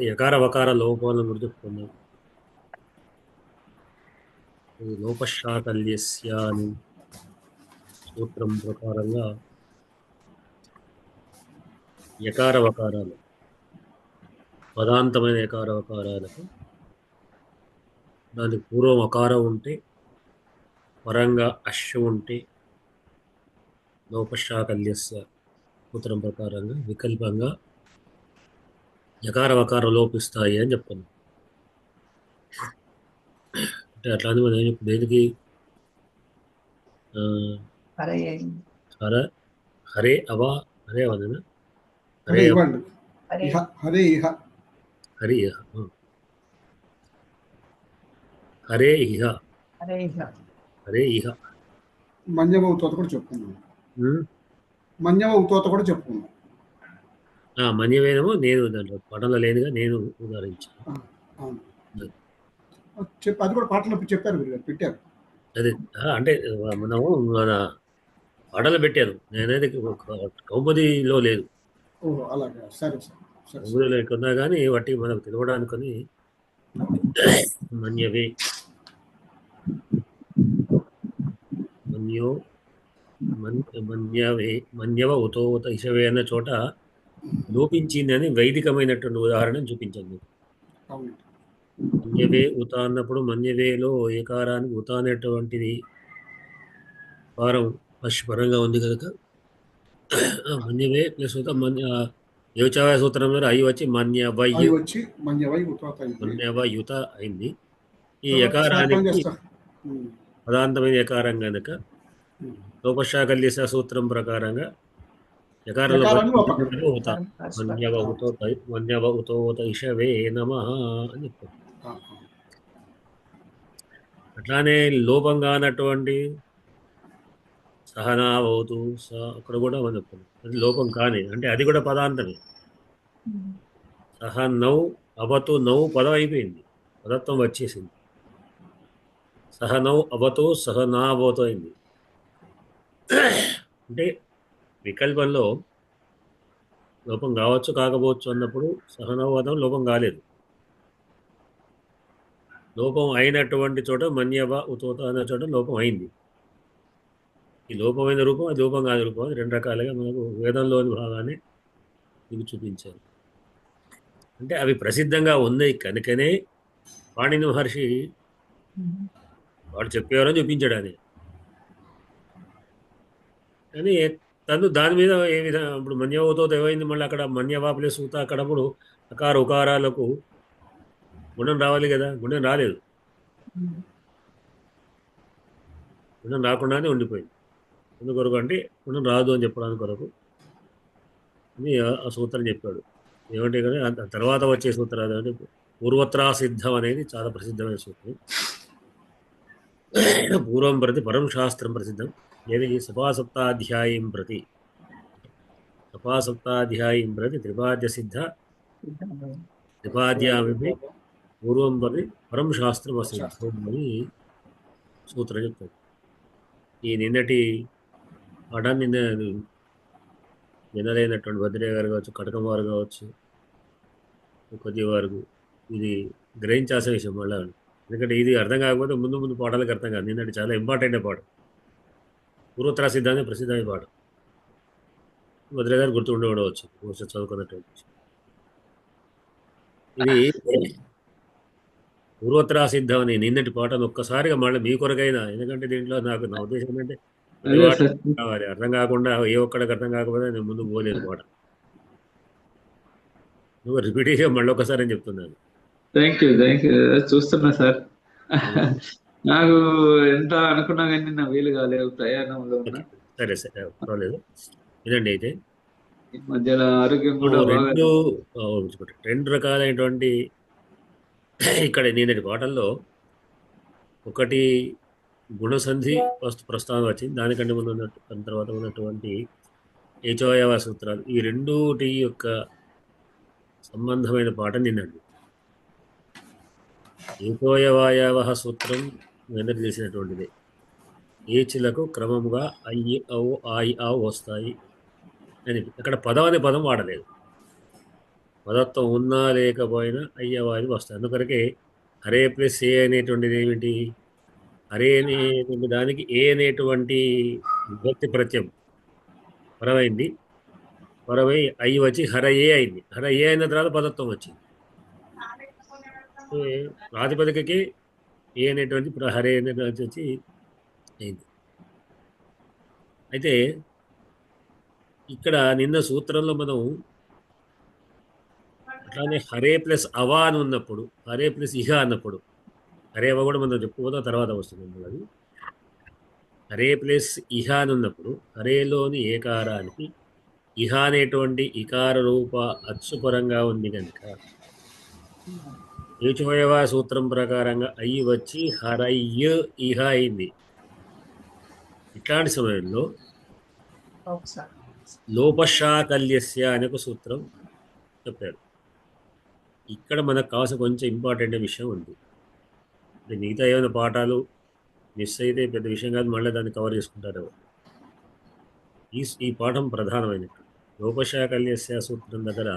యకార వకార లోపాలను గుర్తుపెట్టుకున్నాం. ఈ లోపశాకల్యస్య అని సూత్రం ప్రకారంగా యకార వకారాలు పదాంతమైన యకార వకారాలకు దానికి పూర్వం అకారం ఉంటే పరంగా అశ్వ ఉంటే లోపశాకల్యస్య సూత్రం ప్రకారంగా వికల్పంగా యకార వకారం లోపిస్తాయి అని చెప్తున్నాం. అంటే అట్లాంటి మనం దేనికి హరే హర హరే అవా హరే అవనా హరే ఇవ్వండి. హరే హరే ఇహ హరి హరే ఇహ హరే హరే ఇహ మన్యవ ఉతోత కూడా చెప్పుకున్నాం. మన్యవ ఉతోత కూడా చెప్పుకున్నాం. మన్యవేనము నేను దాంట్లో పటంలో లేదుగా నేను ఉదాహరించాను. అవును అది కూడా పాటలో చెప్పారు మీరు పెట్టారు. అది అంటే మనము మన పాటలు పెట్టాను, నేనైతే కౌముదిలో లేదు. ఓహో అలాగే సరే సరే కౌముదిలో ఎక్కున్నా కానీ వాటి మనకు తెలవడానికని మన్యవే మన్యవ ఉతోత ఇషవే అన్న చోట లోపించింది అని వైదికమైనటువంటి ఉదాహరణ చూపించాను. మన్యవే ఉత అన్నప్పుడు మన్యవేలో ఏకారానికి ఉత అనేటువంటిది పారం పరంగా ఉంది కనుక మన్యవే ప్లస్ ఉత యోచావయ సూత్రం ద్వారా అయి వచ్చి మన్యవ యుత అయింది. ఈ యకారానికి పదాంతమైన యకారం కనుక లోపశాకల్యస సూత్రం ప్రకారంగా యకారంలో మన్యవ ఉతోత ఇషవే నమః అని చెప్తారు. అట్లానే లోపంగా అన్నటువంటి సహనావతు అక్కడ కూడా మనం చెప్తాం అది లోపం కాని, అంటే అది కూడా పదాంతమే. సహనౌ అవతు నౌ పదం అయిపోయింది, పదత్వం వచ్చేసింది. సహనౌ అవతు సహనావతు అయింది. అంటే వికల్పంలో లోపం కావచ్చు కాకపోవచ్చు అన్నప్పుడు సహనవతం లోపం కాలేదు. లోపం అయినటువంటి చోట మన్యవ ఉతోత అనే చోట లోపం అయింది. ఈ లోపమైన రూపం, అది లోపం కాని రూపం, అది రెండు రకాలుగా మనకు వేదంలోని భాగాన్ని ఇది చూపించారు. అంటే అవి ప్రసిద్ధంగా ఉన్నాయి కనుకనే పాణిని మహర్షి వాడు చెప్పేవారని చూపించాడు అని. కానీ తను దాని మీద ఏ విధంగా ఇప్పుడు మన్యవతో ఏమైంది, మళ్ళీ అక్కడ మన్యవా ప్లస్ ఉత అక్కడప్పుడు అకార ఉకారాలకు గుణం రావాలి కదా, గుణం రాలేదు. గుణం రాకుండానే ఉండిపోయింది. ఎందుకొరకు అంటే గుణం రాదు అని చెప్పడానికి కొరకు అని ఆ సూత్రం చెప్పాడు. ఏమంటే కానీ తర్వాత వచ్చే సూత్రాలు అంటే పూర్వత్రా సిద్ధం అనేది చాలా ప్రసిద్ధమైన సూత్రం. పూర్వం ప్రతి పరం శాస్త్రం ప్రసిద్ధం. ఏది సపాసప్తాధ్యాయం ప్రతి త్రిపాద్య సిద్ధ త్రిపాద్యామి పూర్వం ప్రతి పరం శాస్త్రం అసిద్ధం అని సూత్రం చెప్తాడు. ఈ నిన్నటి పాఠాన్ని వినలేనటువంటి భద్రయ్య గారు కావచ్చు, కటకం వారు కావచ్చు, కొద్ది వారు ఇది గ్రహించాల్సిన విషయం మళ్ళా. ఎందుకంటే ఇది అర్థం కాకపోతే ముందు ముందు పాఠాలకు అర్థం కాదు. నిన్నటి చాలా ఇంపార్టెంట్ పాఠం, పూర్వత్రా సిద్ధాన్ని ప్రసిద్ధమైన పాఠం. భద్రయ్య గారు గుర్తు ఉండవచ్చు కొంచెం చదువుకున్నటువంటి. ఇది పూర్వత్రా సిద్ధం అని నిన్నటి పాఠాన్ని ఒక్కసారిగా మళ్ళీ మీ కొరకైనా, ఎందుకంటే దీంట్లో నాకు నా ఉద్దేశం ఏంటంటే కావాలి, అర్థం కాకుండా ఏ ఒక్కడికి అర్థం కాకపోతే నేను ముందుకు పోలేదు పాట. నువ్వు రిపీట్గా మళ్ళీ ఒకసారి అని చెప్తున్నాను. థ్యాంక్ యూ చూస్తున్నా సార్. నాకు ఎంత అనుకున్నా కానీ నా వీలు కాలేదు, ప్రయాణంలో ఉన్నా. సరే పర్వాలేదు. ఇదండి అయితే మధ్యలో ఆరోగ్యం కూడా రెండు రకాలైనటువంటి ఇక్కడ నిన్నటి పాటల్లో ఒకటి గుణసంధి ప్రస్తావన వచ్చింది, దానికంటే ముందు దాని తర్వాత ఉన్నటువంటి ఏచోయవ సూత్రాలు, ఈ రెండుటి యొక్క సంబంధమైన పాట నిన్నటి. ఏకోయవాయవ సూత్రం వెనక్కి చేసినటువంటిది. ఏచులకు క్రమముగా అయ్యి ఔ ఆయి ఆవు వస్తాయి అని. అక్కడ పదం అనే పదం వాడలేదు. పదత్వం ఉన్నా లేకపోయినా అయ్యవాది వస్తాయి. అందుకొరకే హరే ప్లస్ ఏ అనేటువంటిది ఏమిటి? హరే అనేటువంటి దానికి ఏ అనేటువంటి విభక్తి ప్రత్యయం పరమైంది. పరమై అయ్యి వచ్చి హరయే అయింది. హరయే అయిన తర్వాత పదత్వం వచ్చింది. ప్రాతిపదికకి ఏ అనేటువంటి హరే అనేటువంటి వచ్చి అయింది. అయితే ఇక్కడ నిన్న సూత్రంలో మనం అట్లానే హరే ప్లస్ అవా అని ఉన్నప్పుడు, హరే ప్లస్ ఇహ అన్నప్పుడు, హరే అవ కూడా మనం చెప్పుకోదా తర్వాత వస్తుంది. అది హరే ప్లస్ ఇహ అని ఉన్నప్పుడు హరేలోని ఏకారానికి ఇహ అనేటువంటి ఇకార రూప అచ్చుపరంగా ఉంది కనుక ఏచువయవా సూత్రం ప్రకారంగా అయ్యి వచ్చి హరయ్య ఇహ అయింది. ఇట్లాంటి సమయంలో లోపశాకల్యస్య అనే ఒక సూత్రం చెప్పారు. ఇక్కడ మనకు కావాల్సిన కొంచెం ఇంపార్టెంట్ విషయం ఉంది. మిగతా ఏమైనా పాఠాలు మిస్ అయితే పెద్ద విషయం కాదు, మళ్ళీ దాన్ని కవర్ చేసుకుంటారు. ఈ పాఠం ప్రధానమైనట్టు లోపశాకల్యస్య సూత్రం దగ్గర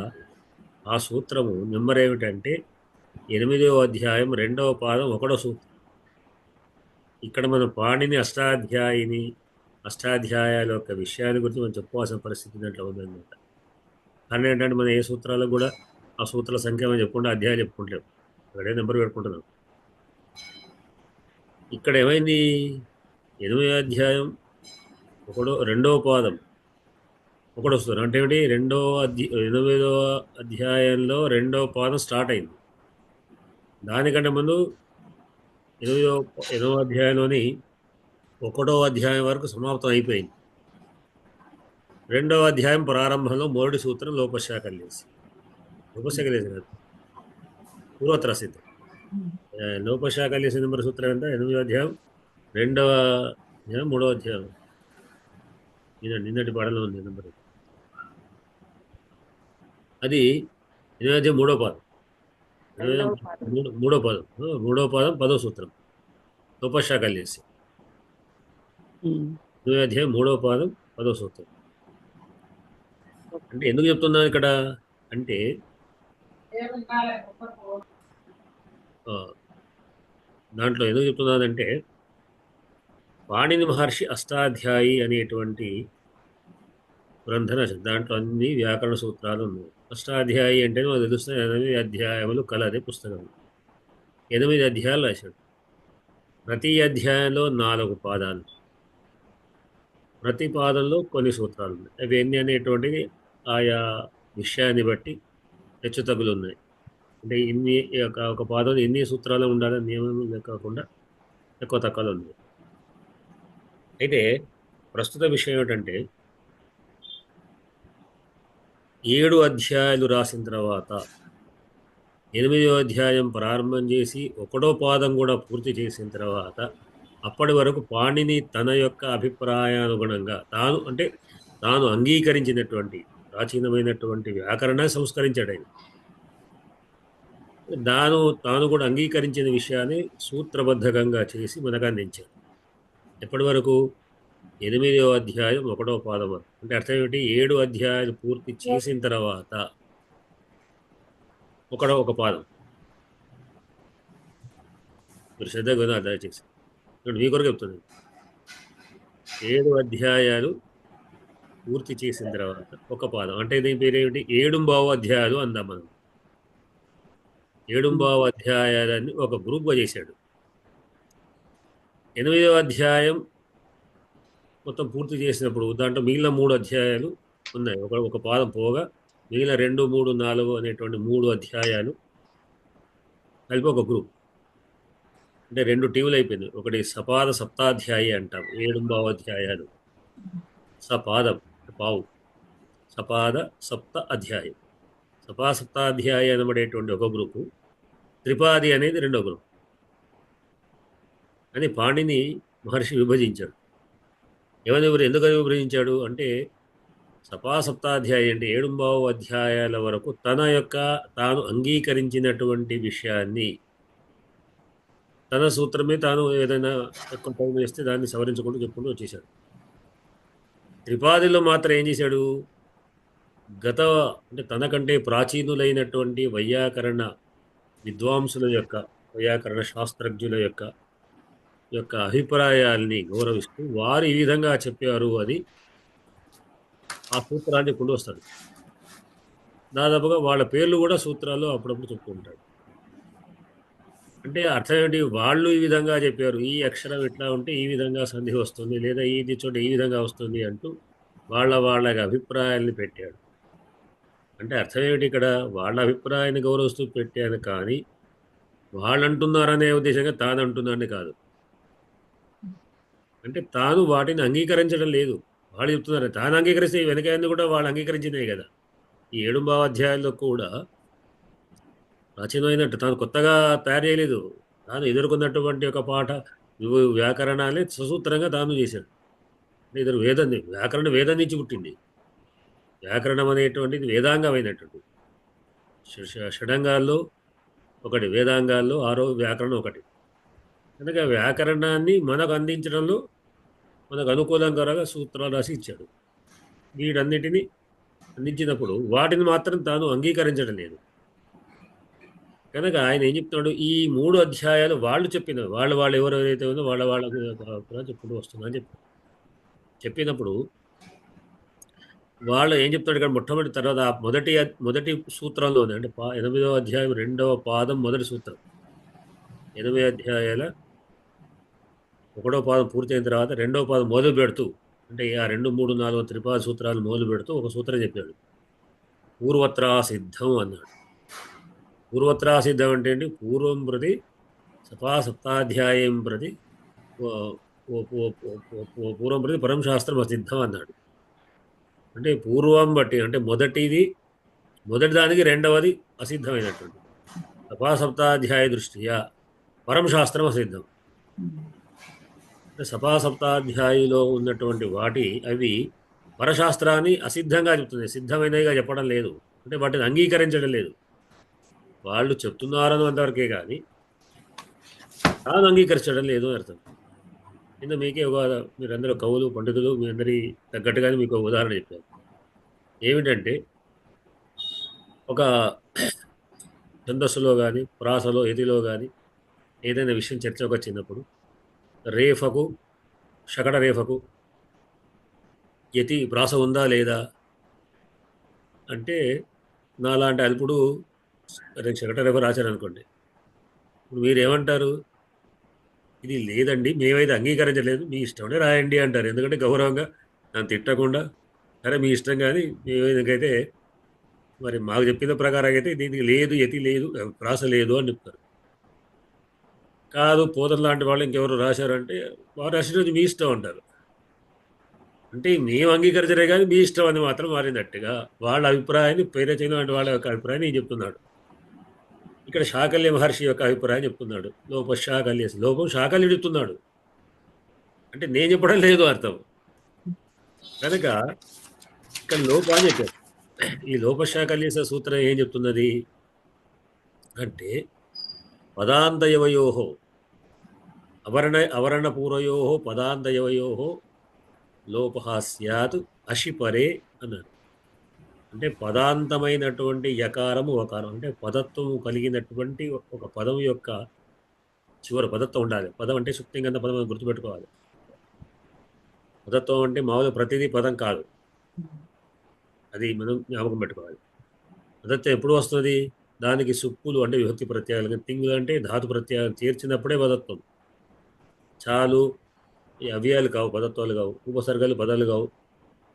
ఆ సూత్రము నెంబర్ ఏమిటంటే 8వ అధ్యాయం 2వ పాదం 1వ సూత్రం. ఇక్కడ మనం పాణిని అష్టాధ్యాయాల యొక్క విషయాన్ని గురించి మనం చెప్పుకోవాల్సిన పరిస్థితి దాంట్లో ఉందన్నమాట. కానీ ఏంటంటే మనం ఏ సూత్రాలకు కూడా ఆ సూత్రాల సంఖ్య మనం చెప్పుకుంటే అధ్యాయాలు చెప్పుకుంటాం, అక్కడే నెంబర్ పెట్టుకుంటున్నాం. ఇక్కడ ఏమైంది? 8వ అధ్యాయం 2వ పాదం 1వ సూత్రం అంటే ఏమిటి? 8వ అధ్యాయంలో 2వ పాదం స్టార్ట్ అయింది. దానికంటే ముందు 8వ అధ్యాయంలోని 1వ అధ్యాయం వరకు సమాప్తం అయిపోయింది. 2వ అధ్యాయం ప్రారంభంలో మొదటి సూత్రం లోపశాకల్యసి కాదు, పూర్వత్ర సిద్ధం. లోపశాకల్యసి నెంబర్ సూత్రం ఎంత? 8వ అధ్యాయం 2వ అధ్యాయం 3వ అధ్యాయం. నిన్నటి పాటలో ఉంది నెంబర్. అది 8వ అధ్యాయం 3వ పాదం. 3వ పాదం 10వ సూత్రం లోపశాకల్యసి. 8వ అధ్యాయం 3వ పాదం 10వ సూత్రం. అంటే ఎందుకు చెప్తున్నాను ఇక్కడ అంటే దాంట్లో ఎందుకు చెప్తున్నానంటే పాణిని మహర్షి అష్టాధ్యాయి అనేటువంటి గ్రంథన దాంట్లో అన్ని వ్యాకరణ సూత్రాలు ఉన్నాయి. అష్టాధ్యాయి అంటే మనకు తెలుస్తున్న 8 అధ్యాయములు కలదే పుస్తకం. 8 అధ్యాయాలు రాశాడు. ప్రతి అధ్యాయంలో 4 పాదాలు, ప్రతి పాదంలో కొన్ని సూత్రాలు ఉన్నాయి. అవి ఎన్ని అనేటువంటిది ఆయా విషయాన్ని బట్టి హెచ్చు తగ్గులు ఉన్నాయి. అంటే ఒక పాదంలో ఎన్ని సూత్రాలు ఉండాలని నియమం లేకుండా ఎక్కువ తక్కువలు ఉన్నాయి. అయితే ప్రస్తుత విషయం ఏమిటంటే 7 అధ్యాయాలు రాసిన తర్వాత 8వ అధ్యాయం ప్రారంభం చేసి 1వ పాదం కూడా పూర్తి చేసిన తర్వాత అప్పటి వరకు పాణిని తన యొక్క అభిప్రాయానుగుణంగా తాను అంగీకరించినటువంటి ప్రాచీనమైనటువంటి వ్యాకరణాన్ని సంస్కరించాడు ఆయన. తాను కూడా అంగీకరించిన విషయాన్ని సూత్రబద్ధకంగా చేసి మనకు అందించాడు. ఎప్పటి వరకు? 8వ అధ్యాయం 1వ పాదం వరకు. అంటే అర్థం ఏమిటి? 7 అధ్యాయాలు పూర్తి చేసిన తర్వాత ఒక పాదం. మీరు శ్రద్ధగా వినాలి దయచేసి. మీ కొరకు చెప్తున్నాను. 7 అధ్యాయాలు పూర్తి చేసిన తర్వాత ఒక పాదం. అంటే దీని పేరు ఏమిటి? 7వ అధ్యాయాలు అందాం మనం. 7వ అధ్యాయాలని ఒక గ్రూప్గా చేశాడు. 8వ అధ్యాయం మొత్తం పూర్తి చేసినప్పుడు దాంట్లో మిగిలిన 3 అధ్యాయాలు ఉన్నాయి. ఒక పాదం పోగా మిగిలిన 2, 3, 4 అనేటువంటి 3 అధ్యాయాలు కలిపి ఒక గ్రూప్. అంటే 2 టీములు అయిపోయింది. ఒకటి సపాద సప్తాధ్యాయి అంటాం. 7వ అధ్యాయాలు సపాదం పావు, సపాద సప్త అధ్యాయం. సప్తాధ్యాయి అనబడేటువంటి ఒక గ్రూపు, త్రిపాది అనేది 2వ గ్రూప్ అని పాణిని మహర్షి విభజించాడు. ఎందుకని విభజించాడు అంటే సప్తాధ్యాయి అంటే 7వ అధ్యాయాల వరకు తాను అంగీకరించినటువంటి విషయాన్ని తన సూత్రమే తాను ఏదైనా ఎక్కువ టైం వేస్తే దాన్ని సవరించుకుంటూ చెప్పుకుంటూ వచ్చేసాడు. త్రిపాదిలో మాత్రం ఏం చేశాడు? గత అంటే తనకంటే ప్రాచీనులైనటువంటి వైయాకరణ విద్వాంసుల యొక్క వైయాకరణ శాస్త్రజ్ఞుల యొక్క యొక్క అభిప్రాయాల్ని గౌరవిస్తూ వారు ఈ విధంగా చెప్పారు అని ఆ సూత్రాన్ని చెప్పుకుంటూ వస్తాడు. దాదాపుగా వాళ్ళ పేర్లు కూడా సూత్రాల్లో అప్పుడప్పుడు చెప్తూ ఉంటాడు. అంటే అర్థం ఏంటి, వాళ్ళు ఈ విధంగా చెప్పారు, ఈ అక్షరం ఇట్లా ఉంటే ఈ విధంగా సంధి వస్తుంది, లేదా ఇది చోట ఈ విధంగా వస్తుంది అంటూ వాళ్ళ అభిప్రాయాల్ని పెట్టాడు. అంటే అర్థం ఏమిటి, ఇక్కడ వాళ్ళ అభిప్రాయాన్ని గౌరవిస్తూ పెట్టాను కానీ వాళ్ళు అంటున్నారనే ఉద్దేశంగా తాను అంటున్నాడని కాదు. అంటే తాను వాటిని అంగీకరించడం లేదు, వాళ్ళు చెప్తున్నారు. తాను అంగీకరిస్తే వెనకాయని కూడా వాళ్ళు అంగీకరించినాయి కదా. ఈ 7 అధ్యాయాల్లో కూడా ప్రాచీనమైనట్టు తాను కొత్తగా తయారు చేయలేదు. తాను ఎదుర్కొన్నటువంటి ఒక పాఠ వ్యాకరణాలే ససూత్రంగా తాను చేశాడు. అంటే ఇద్దరు వ్యాకరణ వేదం నుంచి పుట్టింది. వ్యాకరణం అనేటువంటిది వేదాంగమైనటువంటి షడంగాల్లో ఒకటి, వేదాంగాల్లో 6వ వ్యాకరణం ఒకటి. కనుక వ్యాకరణాన్ని మనకు అందించడంలో మనకు అనుకూలంగా సూత్రాలు రాసి ఇచ్చాడు. వీటన్నిటిని అందించినప్పుడు వాటిని మాత్రం తాను అంగీకరించడం లేదు. కనుక ఆయన ఏం చెప్తున్నాడు, ఈ 3 అధ్యాయాలు వాళ్ళు చెప్పిన వాళ్ళు ఎవరైతే ఉందో వాళ్ళ చెప్పుకుంటూ వస్తుందని చెప్పినప్పుడు వాళ్ళు ఏం చెప్తాడు ఇక్కడ మొట్టమొదటి తర్వాత మొదటి సూత్రంలోనే, అంటే 8వ అధ్యాయం 2వ పాదం మొదటి సూత్రం, 8 అధ్యాయాల 1వ పాదం పూర్తయిన తర్వాత 2వ పాదం మొదలు పెడుతూ, అంటే ఆ 2, 3, 4 త్రిపాద సూత్రాలు మొదలు పెడుతూ ఒక సూత్రం చెప్పాడు. పూర్వత్రా సిద్ధం అన్నాడు. పూర్వత్రా సిద్ధం అంటే ఏంటి, పూర్వం ప్రతి సప్తాధ్యాయం ప్రతి పూర్వం ప్రతి పరం శాస్త్రం అసిద్ధం అన్నాడు. అంటే పూర్వం బట్టి, అంటే మొదటి దానికి రెండవది అసిద్ధమైనటువంటి సప్తాధ్యాయ దృష్ట్యా పరం శాస్త్రం అసిద్ధం. సప్తాధ్యాయిలో ఉన్నటువంటి అవి పరశాస్త్రాన్ని అసిద్ధంగా చెప్తుంది, సిద్ధమైనదిగా చెప్పడం లేదు. అంటే వాటిని అంగీకరించడం లేదు. వాళ్ళు చెప్తున్నారని అంతవరకే కానీ తాను అంగీకరించడం లేదు అని అర్థం. కింద మీకే మీరందరూ కవులు పండితులు, మీ అందరి తగ్గట్టుగానే మీకు ఒక ఉదాహరణ చెప్పారు. ఏమిటంటే, ఒక ఛందస్సులో కానీ ప్రాసలో యతిలో కానీ ఏదైనా విషయం చర్చకు వచ్చినప్పుడు రేఫకు శకట రేఫకు యతి ప్రాస ఉందా లేదా అంటే, నాలాంటి అల్పుడు శకట రేఫ రాశారనుకోండి, ఇప్పుడు మీరేమంటారు, ఇది లేదండి మేమైతే అంగీకరించలేదు, మీ ఇష్టమే రాయండి అంటారు. ఎందుకంటే గౌరవంగా నన్ను తిట్టకుండా, సరే మీ ఇష్టం కానీ మేమైతే మరి మాకు చెప్పిన ప్రకారం అయితే దీనికి లేదు, యతి లేదు, ప్రాస లేదు అని చెప్తారు. కాదు పోతన లాంటి వాళ్ళు ఇంకెవరు రాశారంటే వారు రాసినది మీ ఇష్టం అంటారు. అంటే మేము అంగీకరించరే కానీ మీ ఇష్టం అని మాత్రం మారినట్టుగా వాళ్ళ అభిప్రాయాన్ని పేరచైన వాళ్ళ యొక్క అభిప్రాయాన్ని చెప్తున్నాడు. ఇక్కడ శాకల్య మహర్షి యొక్క అభిప్రాయం చెప్తున్నాడు. లోపం శాకల్యుడు చెప్తున్నాడు, అంటే నేను చెప్పడం లేదు అర్థం. కనుక ఇక్కడ లోపాన్ని చెప్పారు. ఈ లోపశాకల్యస సూత్రం ఏం చెప్తున్నది అంటే, పదాంతయవయోహో అవర్ణపూర్వయో పదాంతయవయో లోప స్యాత్ అషిపరే అన్నాడు. అంటే పదాంతమైనటువంటి యకారము వకారం, అంటే పదత్వము కలిగినటువంటి ఒక పదం యొక్క చివరి పదత్వం ఉండాలి. పదం అంటే సుప్తింగంత పదం గుర్తుపెట్టుకోవాలి. పదత్వం అంటే మామూలుగా ప్రతిదీ పదం కాదు, అది మనం జ్ఞాపకం పెట్టుకోవాలి. పదత్వం ఎప్పుడు వస్తుంది, దానికి సుప్పులు అంటే విభక్తి ప్రత్యయాలు, తింగులు అంటే ధాతు ప్రత్యయాలు చేర్చినప్పుడే పదత్వం. చాలు ఈ అవ్యయాలు కావు, పదత్వాలు కావు, ఉపసర్గాలు పదాలు కావు,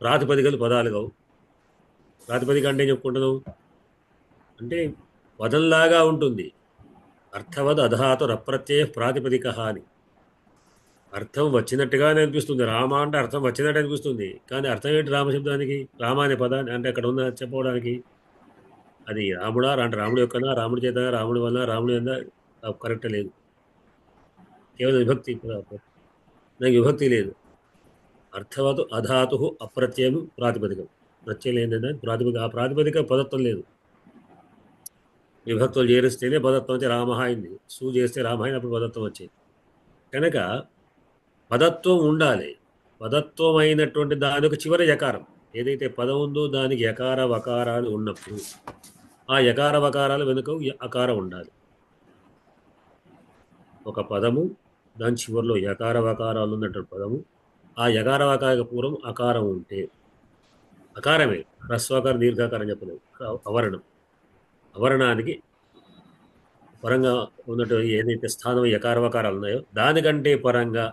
ప్రాతిపదికలు పదాలు కావు. ప్రాతిపదిక అంటే చెప్పుకుంటున్నావు అంటే పదంలాగా ఉంటుంది. అర్థవద్ అధాతు రప్రత్యయ ప్రాతిపదిక అని అర్థం వచ్చినట్టుగానే అనిపిస్తుంది. రామ అంటే అర్థం వచ్చినట్టు అనిపిస్తుంది, కానీ అర్థం ఏంటి రామశబ్దానికి, రామ అనే పదాన్ని అంటే అక్కడ ఉన్న చెప్పడానికి అది రాముడా అంటే రాముడి యొక్కనా, రాముడి చేత, రాముడి వల్ల, రాముడి వల్ల కరెక్ట్ లేదు. కేవలం విభక్తి, నాకు విభక్తి లేదు. అర్థవత్ అధాతు అప్రత్యయం ప్రాతిపదికం, ప్రత్యయం ఏంటంటే ప్రాతిపదిక, ఆ ప్రాతిపదిక పదత్వం లేదు. విభక్తులు చేరిస్తేనే పదత్వం వచ్చి రామ అయింది, సూ చేస్తే రామ అయినప్పుడు పదత్వం వచ్చేది. కనుక పదత్వం ఉండాలి. పదత్వం అయినటువంటి దాని యొక్క చివరి యకారం, ఏదైతే పదం ఉందో దానికి యకార వకారాలు ఉన్నప్పుడు ఆ యకార వకారాలు వెనుక అకారం ఉండాలి. ఒక పదము దాని చివరిలో యకార వకారాలు ఉన్నటువంటి పదము, ఆ యకార వకార పూర్వం అకారం ఉంటే, అకారమే హ్రస్వకారం దీర్ఘాకారం చెప్పలేదు, అవర్ణం, అవర్ణానికి పరంగా ఉన్నటువంటి ఏదైతే స్థానం యకార వకారాలు ఉన్నాయో దానికంటే పరంగా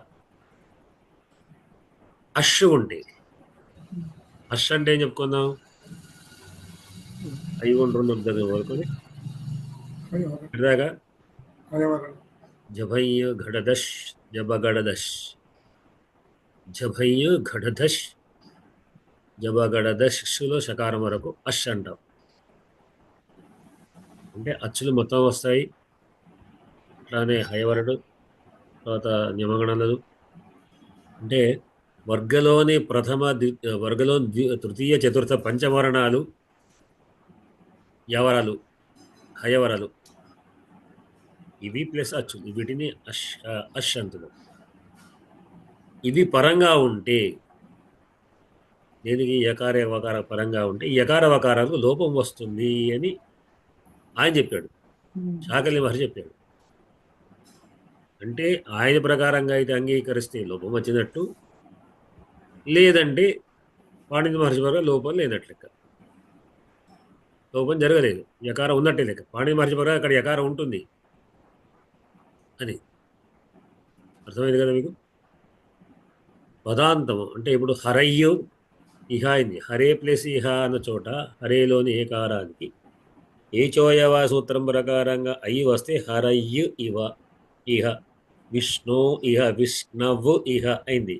అష్ ఉంటే, అష్ అంటే ఏం చెప్పుకుందాం, అయి రెండు దగ్గర వరకుని ఇలాగా జభయ్య ఘడదష్ జబగడదష్, జభయ్య ఘడదష్ జబగడదష్లో షకారం వరకు అష్ అంటాం. అంటే అచ్చులు మొత్తం వస్తాయి. అట్లానే హయవరడు, తర్వాత నిమగణనలు, అంటే వర్గలోని వర్గలోని తృతీయ చతుర్థ పంచవర్ణాలు యవరాలు, హయవరాలు, ఇవి ప్లస్ అచ్చులు, వీటిని అష్ అంటున్నాం. ఇవి పరంగా ఉంటే, దీనికి యకార వకార పరంగా ఉంటే యకార వకారాలకు లోపం వస్తుంది అని ఆయన చెప్పాడు, శాకలి మహర్షి చెప్పాడు. అంటే ఆయన ప్రకారంగా అయితే అంగీకరిస్తే లోపం వచ్చినట్టు, లేదంటే పాణిని మహర్షి ప్రకారం లోపం లేనట్లు లెక్క, లోపం జరగలేదు, యకారం ఉన్నట్టే లెక్క. పాణిని మహర్షి ప్రకారం అక్కడ యకారం ఉంటుంది అని అర్థమైంది కదా మీకు. పదాంతము అంటే ఇప్పుడు హరయ్యు ఇహ అయింది, హరే ప్లస్ ఇహ అన్న చోట హరేలోని ఏకారానికి ఏచోయవ సూత్రం ప్రకారంగా అయి వస్తే హరయ్యు ఇవ ఇహ, విష్ణు ఇహ విష్ణవు ఇహ అయింది.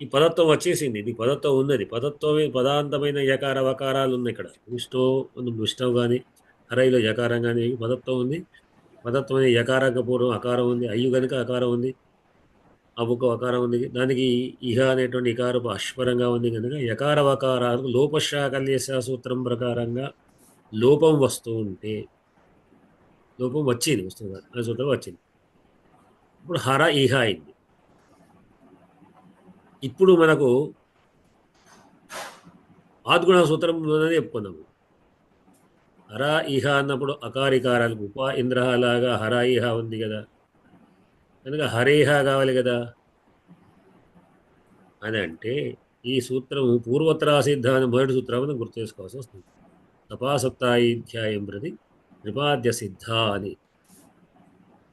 ఈ పదత్వం వచ్చేసింది, ఇది పదత్వం ఉన్నది. పదత్వమే పదాంతమైన యకార వకారాలు ఉన్నాయి ఇక్కడ. విష్ణువు కానీ హరైలో యకారం కానీ పదత్వం ఉంది. పదత్వమైన యకారక పూర్వం అకారం ఉంది, అయ్యు కనుక అకారం ఉంది, అబుకు అకారం ఉంది, దానికి ఇహ అనేటువంటి ఇకారపు అశ్వరంగా ఉంది కనుక యకార వకారాలకు లోపశాకల్యశ సూత్రం ప్రకారంగా లోపం వస్తూ ఉంటే, లోపం వచ్చింది, వస్తుంది ఆ సూత్రం వచ్చింది. ఇప్పుడు హర ఇహ అయింది. ఇప్పుడు మనకు ఆద్గుణ సూత్రం చెప్పుకున్నాము. హర ఇహ అన్నప్పుడు అకారికారాలకు ఉప ఇంద్ర లాగా హర ఇహ ఉంది కదా, కనుక హరేహ కావాలి కదా అని అంటే ఈ సూత్రం పూర్వోత్తర సిద్ధాన్ని మొదటి సూత్రాన్ని గుర్తు చేసుకోవాల్సి వస్తుంది. సపాసప్తాధ్యాయం ప్రతి త్రిపాద్య సిద్ధ అని,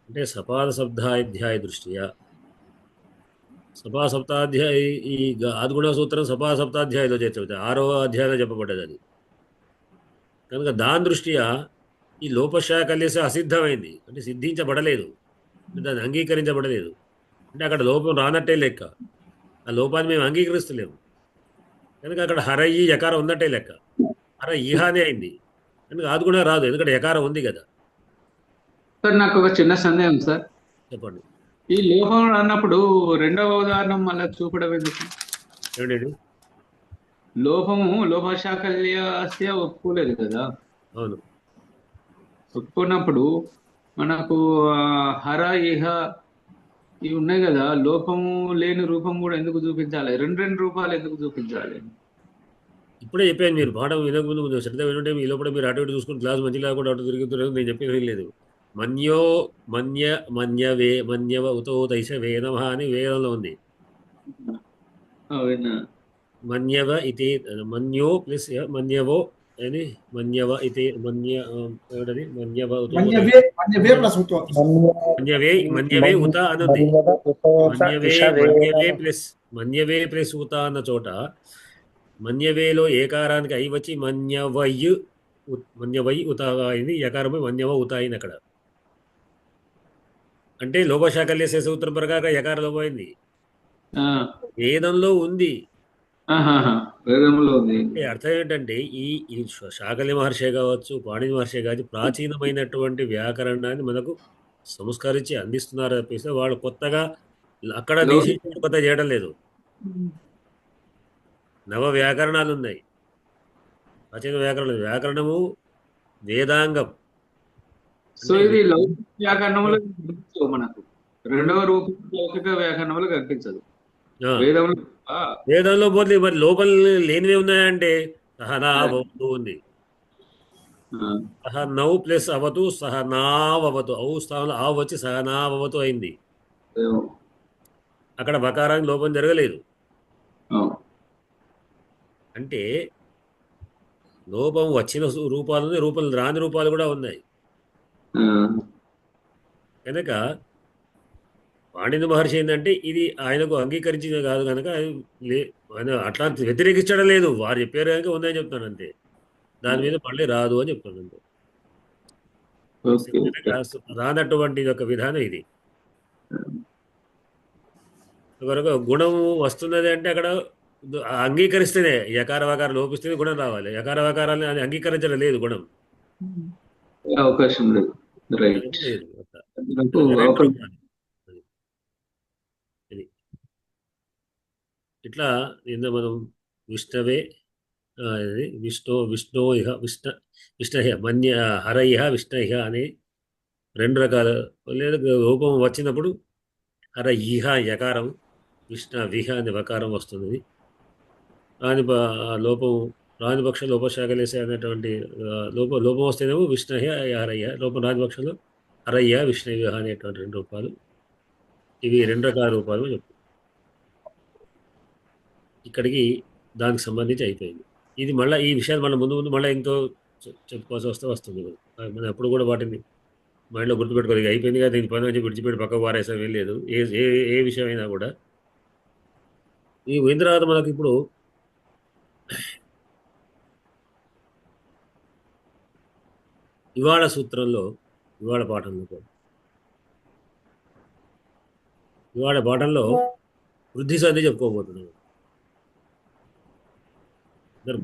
అంటే సపాద శబ్దాధ్యాయ దృష్ట్యా సపాసప్తాధ్యాయ ఈ ఆద్గుణ సూత్రం సపాసప్తాధ్యాయంలో చేర్చబడింది, 6వ అధ్యాయంలో చెప్పబడ్డది అది. కనుక దాని దృష్ట్యా ఈ లోపశాకల్యస అసిద్ధమైంది, అంటే సిద్ధించబడలేదు, దాన్ని అంగీకరించబడలేదు. అంటే అక్కడ లోపం రానట్టే లెక్క, ఆ లోపాన్ని మేము అంగీకరిస్తలేము కనుక అక్కడ హరయ్యి యకారం ఉన్నట్టే లెక్క, హర ఈహానే అయింది కనుక అది కూడా రాదు, ఎందుకంటే యకారం ఉంది కదా. సార్ నాకు ఒక చిన్న సందేహం సార్, చెప్పండి. ఈ లోపం అన్నప్పుడు రెండవ ఉదాహరణ మళ్ళీ చూపడం ఎందుకు? ఏమిటండి? లోపము లోపశాకల్యస్య ఒప్పుకోలేదు కదా. అవును, ఒప్పుకున్నప్పుడు మనకు హర ఇహ ఇవి ఉన్నాయి కదా, లోపము లేని రూపం కూడా ఎందుకు చూపించాలి? రెండు రూపాలు ఎందుకు చూపించాలి? ఇప్పుడే చెప్పాను, మీరు పాఠం వినక ముందు శ్రద్ధ వినుంటే ఈ లోపల మీరు అటు ఇటు చూసుకుని క్లాస్ మంచిగా కూడా అటు తిరుగుతున్నారు, నేను చెప్పేది లేదు. మన్యో మన్య మన్యవే మన్యవ ఉతో తైష వేదమ అని వేదంలో ఉంది. మన్యవ ఇది మన్యో ప్లస్ మన్యవో అని, మన్యవ ఇది ఏమిటది, మన్యవ మన్యవే ఉత అనుంది. మన్యవే ప్లస్ ఉత అన్న చోట మన్యవేలో ఏకారానికి అయి వచ్చి మన్యవై ఉత అయింది, యకారమై మన్యవ ఉత అయింది అక్కడ. అంటే లోపశాకల్యస్య సూత్రం ప్రకారం యకార లోపమైంది, వేదంలో ఉంది. అంటే అర్థం ఏంటంటే ఈ శాకల్య మహర్షి కావచ్చు, పాణిని మహర్షి కావచ్చు, ప్రాచీనమైనటువంటి వ్యాకరణాన్ని మనకు సంస్కరించి అందిస్తున్నారు తప్పిస్తే వాళ్ళు కొత్తగా అక్కడ దేశీయ కొత్త చేయడం లేదు. నవ వ్యాకరణాలు ఉన్నాయి, ప్రాచీన వ్యాకరణము వేదాంగం. సో ఇది లౌకిక వ్యాకరణంలో మనకు రెండవ రూపం లౌకిక వ్యాకరణంలో కనిపించదు. ఆ, వేదంలో వేదంలో పోతే మరి లోపల లేనివే ఉన్నాయంటే సహనా ఆ, భవతు ఉంది. ఆ, సహ నౌ ప్లస్ అవతు సహనావతు ఔ స్థానంలో ఆవు వచ్చి సహనావతు అయింది. ఏమో. అక్కడ బకారానికి లోపం జరగలేదు. ఆ, అంటే లోపం వచ్చిన రూపాలు ఉన్నాయి, రూపం రాని రూపాలు కూడా ఉన్నాయి. ఆ, కనుక పాణిని మహర్షి ఏంటంటే ఇది ఆయనకు అంగీకరించింది కాదు కనుక ఆయన అట్లా వ్యతిరేకించడం లేదు. వారు చెప్పారు కనుక ఉందని చెప్తాను అంతే. దాని మీద మళ్ళీ రాదు అని చెప్తాను అంతే. Okay okay. రానటువంటి ఒక విధానం ఇది. వరకు గుణం వస్తున్నది అంటే అక్కడ అంగీకరిస్తేనే యకార వకార లోపిస్తేనే గుణం రావాలి. యకార వకారాన్ని అది అంగీకరించడం లేదు గుణం. అవకాశం లేదు. రైట్. లేదు అట్లా. నాకు రెండు అవకాశం. రూపాయలు. అది. ఇది ఇట్లా నిన్న మనం విష్ణవే ఇది విష్ణు ఇహ విష్ణహ మన్య హర ఇహ విష్ణ ఇహ అని రెండు రకాల లేదా రూపం వచ్చినప్పుడు హర ఇహ యకారం విష్ణ విహ అనే వకారం వస్తుంది. రాని లోపం రాని పక్షం లోపశాఖలేసే అనేటువంటి లోపం వస్తేనేమో విష్ణహ హరయ్య, లోపం రాని పక్షంలో హరయ్య విష్ణవ్య అనేటువంటి రెండు రూపాలు. ఇవి రెండు రకాల రూపాలు చెప్తాం. ఇక్కడికి దానికి సంబంధించి అయిపోయింది. ఇది మళ్ళీ ఈ విషయాలు మన ముందు మళ్ళీ ఎంతో చెప్పుకోవాల్సి వస్తుంది. మనం ఎప్పుడు కూడా వాటిని మైండ్లో గుర్తుపెట్టుకోవాలి. అయిపోయింది కదా దీని పని వచ్చి విడిచిపెట్టి పక్కకు వారేసా వెళ్ళలేదు. ఏ ఏ ఏ విషయం అయినా కూడా ఈ పోయిన తర్వాత మనకి ఇప్పుడు ఇవాళ సూత్రంలో ఇవాళ పాఠంలో వృద్ధి సంధి చెప్పుకోబోతున్నాం.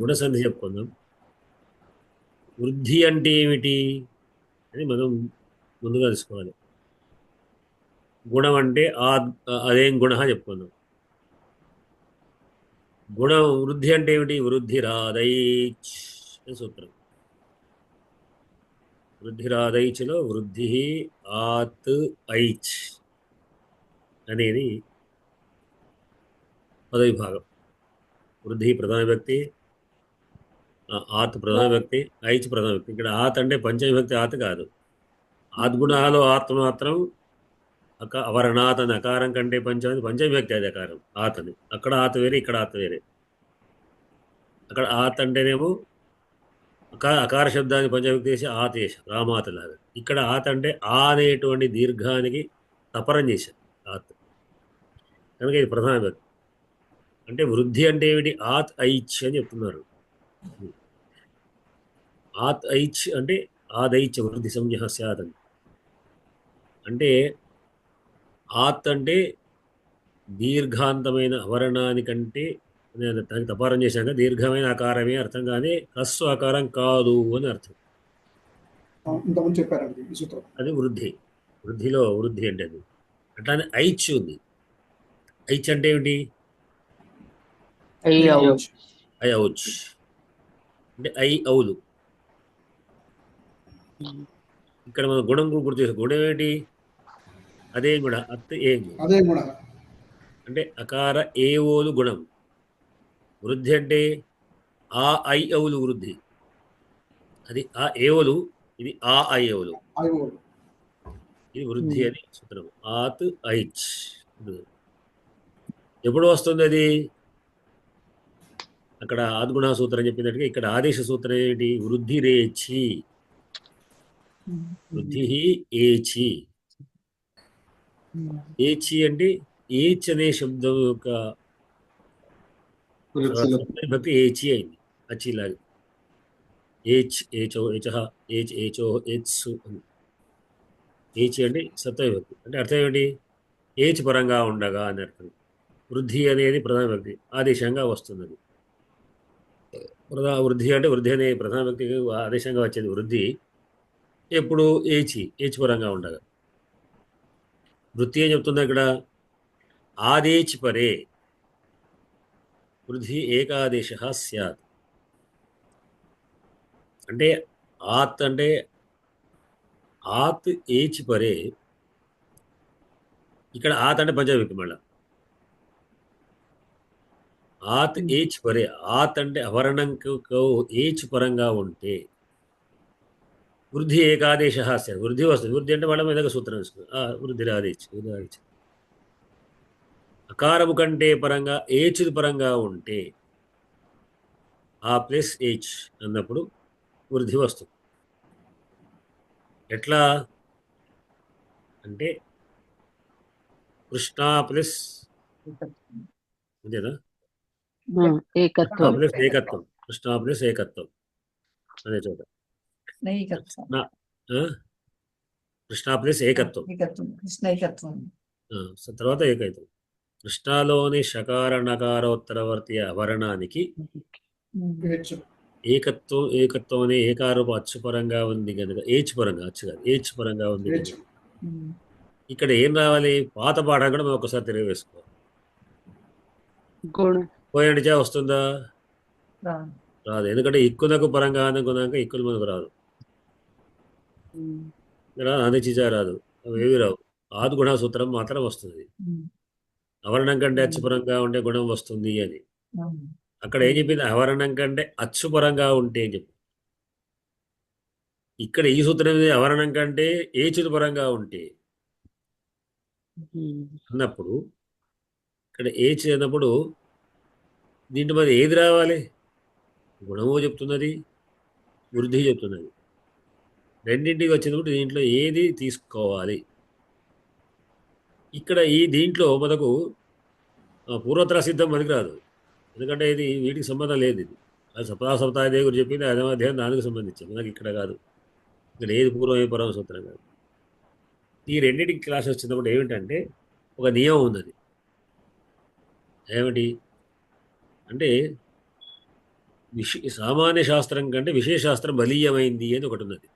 గుణ సంధి చెప్పుకుందాం. వృద్ధి అంటే ఏమిటి అని మనం ముందుగా తెలుసుకోవాలి. గుణం అంటే అదేం గుణ చెప్పుకుందాం. గుణం వృద్ధి అంటే ఏమిటి? వృద్ధి రాదైచ్ అని సూత్రం. వృద్ధి రాదైచ్లో వృద్ధి ఆత్ ఐచ్ అనేది పదవిభాగం. వృద్ధి ప్రధాన వ్యక్తి, ఆత్ ప్రధాన వ్యక్తి, ఐచ్ ప్రధాన వ్యక్తి. ఇక్కడ ఆత్ అంటే పంచమ వ్యక్తి ఆత్ కాదు. ఆద్గుణాలో ఆత్ మాత్రం అవర్ణాత్ అని అకారం కంటే పంచమ వ్యక్తి అది అకారం ఆత్ అని. అక్కడ ఆత్ వేరే, ఇక్కడ ఆత్ వేరే. అక్కడ ఆత్ అంటేనేమో అకార శబ్దాన్ని పంచవ్యక్తి చేసి ఆత్ చేశాం రామాత్ లాగా. ఇక్కడ ఆత్ అంటే ఆ అనేటువంటి దీర్ఘానికి తపరం చేశాం ఆత్. కనుక ఇది ప్రధాన వ్యక్తి. అంటే వృద్ధి అంటే ఏమిటి? ఆత్ ఐచ్ అని చెప్తున్నారు. ఆత్ ఐచ్ అంటే ఆదైచ్ వృద్ధి సంజ్ఞ స్యాత్ అంటే ఆత్ అంటే దీర్ఘాంతమైన అవర్ణానికంటే దానికి తపారం చేశాక దీర్ఘమైన ఆకారమే అర్థం, కానీ హస్సు ఆకారం కాదు అని అర్థం. ఇంతకుముందు చెప్పారండి ఈ సూత్రం. అది వృద్ధి. వృద్ధిలో వృద్ధి అంటే అది. అట్లానే ఐచ్ ఉంది. ఐచ్ అంటే ఏమిటి? ఐ ఔచ్ అంటే ఐ ఔలు. ఇక్కడ మనం గుణం గుర్తు చేసాం. గుణం ఏంటి? అదే గుణ అత్ ఏ అదే గుణ అంటే అకార ఏ ఓలు గుణం. వృద్ధి అంటే ఆ ఐ ఔలు వృద్ధి. అది ఆ ఏవలు, ఇది ఆ ఐ ఔలు. ఇది వృద్ధి అని సూత్రం. ఆత్ ఐచ్ ఎప్పుడు వస్తుంది అది? అక్కడ ఆద్గుణ సూత్రం చెప్పినట్టుగా ఇక్కడ ఆదేశ సూత్రం ఏంటి? వృద్ధి రేచి, వృద్ధి ఏచి. ఏచి అంటే ఏచ్ అనే శబ్దం యొక్క భక్తి ఏచి అయింది. అచ్చిలాగా ఏచ్ ఏచో ఏచహ ఏచ్ ఏచో ఏత్సు అని. ఏచి అంటే సత్వ భక్తి. అంటే అర్థం ఏమిటి? ఏచ్ పరంగా ఉండగా అని అర్థం. వృద్ధి అనేది ప్రధాన వ్యక్తి ఆదేశంగా వస్తున్నది. వృద్ధి అంటే వృద్ధి అనే ప్రధాన వ్యక్తికి ఆదేశంగా వచ్చేది వృద్ధి. ఎప్పుడు ఏచి పరంగా ఉండగా. వృత్తి ఏం చెప్తుంది ఇక్కడ? ఆదేచి పరే వృద్ధి ఏకాదేశ స్యాత్. అంటే ఆత్ అంటే ఆత్ ఏచి పరే. ఇక్కడ ఆత్ అంటే పంచమ వ్యక్తి. మళ్ళా ఆత్ ఏచ్ పరే, ఆత్ అంటే అవరణంకు ఏచ్ పరంగా ఉంటే వృద్ధి ఏకాదేశ స్యాత్, వృద్ధి వస్తుంది. వృద్ధి అంటే వాళ్ళ మీద సూత్రం వేసుకుంది. వృద్ధిరాదేశ్, వృద్ధిరాదేశ్. అకారము కంటే పరంగా ఏచ్ పరంగా ఉంటే ఆ ప్లస్ ఏచ్ అన్నప్పుడు వృద్ధి వస్తుంది. ఎట్లా అంటే కృష్ణ ప్లస్ అంతేనా, కృష్ణ ఏకత్వం. ప్లస్ ఏకత్వం, కృష్ణ ప్లస్ ఏకత్వం అనే చోట స్నేహికత్వం. ఆ? కృష్ణ ప్లస్ ఏకత్వం, కృష్ణైకత్వం. తర్వాత ఏకైతం. కృష్ణలోని షకార నకారోత్తరవర్తి అవరణానికి ఏచ్. ఏకత్వం అనే ఏకారూప అచ్చు పరంగా ఉంది కనుక, ఏచ్ పరంగా, అచ్చు కాదు, ఏచ్ పరంగా ఉంది ఏచ్. కనుక ఇక్కడ ఏం రావాలి? పాత పాఠం కూడా మనం ఒకసారి తిరగవేసుకోవాలి. గుణం. పోయినచా వస్తుందా? రాదు. ఎందుకంటే ఇక్కునకు పరంగా అనుకున్నాక ఇక్కులు మనకు రాదు, అనిచిచా రాదు, అవి ఏవి రావు. ఆది గుణ సూత్రం మాత్రం వస్తుంది. అవరణం కంటే అచ్చుపరంగా ఉంటే గుణం వస్తుంది అని. అక్కడ ఏం చెప్పింది? అవరణం కంటే అచ్చుపరంగా ఉంటే అని చెప్పి. ఇక్కడ ఈ సూత్రం ఏది? అవరణం కంటే ఏచుల పరంగా ఉంటే అన్నప్పుడు, ఇక్కడ ఏచి అన్నప్పుడు దీంట్లో మరి ఏది రావాలి? గుణము చెప్తున్నది, వృద్ధి చెప్తున్నది. రెండింటికి వచ్చినప్పుడు దీంట్లో ఏది తీసుకోవాలి? ఇక్కడ ఈ దీంట్లో మనకు పూర్వోత్తర సిద్ధం మనకి రాదు, ఎందుకంటే ఇది వీటికి సంబంధం లేదు. ఇది అది సప్తాహ గురించి చెప్పింది, అదే అధ్యాయం దానికి సంబంధించింది, మనకి ఇక్కడ కాదు. ఇక్కడ ఏది పూర్వం ఏ పరమ సూత్రం కాదు. ఈ రెండింటికి క్లాస్ వచ్చినప్పుడు ఏమిటంటే ఒక నియమం ఉన్నది. ఏమిటి అంటే సామాన్య శాస్త్రం కంటే విశేష శాస్త్రం బలీయమైంది అని ఒకటి ఉన్నది.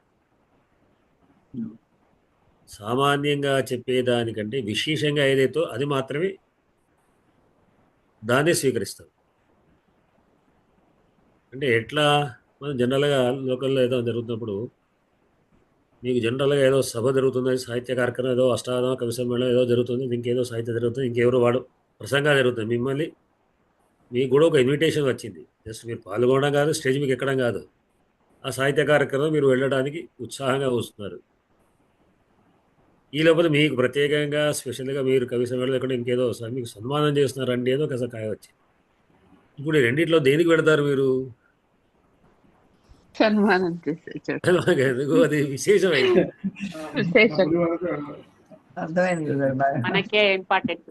సామాన్యంగా చెప్పేదానికంటే విశేషంగా ఏదైతే అది మాత్రమే దాన్నే స్వీకరిస్తాం. అంటే ఎట్లా? మనం జనరల్గా లోకల్లో ఏదో జరుగుతున్నప్పుడు, మీకు జనరల్గా ఏదో సభ జరుగుతుంది, సాహిత్య కార్యక్రమం ఏదో అష్టాదమ కవి సమ్మేళనం ఏదో జరుగుతుంది, ఇంకేదో సాహిత్యం జరుగుతుంది, ఇంకెవరు వాడు ప్రసంగా జరుగుతుంది. మిమ్మల్ని మీకు కూడా ఒక ఇన్విటేషన్ వచ్చింది, జస్ట్ మీరు పాల్గొనడం కాదు, స్టేజ్ మీకు ఎక్కడం కాదు, ఆ సాహిత్య కార్యక్రమం మీరు వెళ్ళడానికి ఉత్సాహంగా వస్తున్నారు. ఈ లోపల మీకు ప్రత్యేకంగా స్పెషల్గా మీరు కవి సమ్మేళనం ఎక్కడ ఇంకేదో మీకు సన్మానం చేస్తున్నారండి, ఏదో ఒక కాయ వచ్చింది. ఇప్పుడు ఈ రెండిట్లో దేనికి పెడతారు మీరు? సన్మానం చేసే ఎందుకు? అది విశేషమైంది. అర్థమైంది గురుగారు బాగా. మనకే ఇంపార్టెంట్.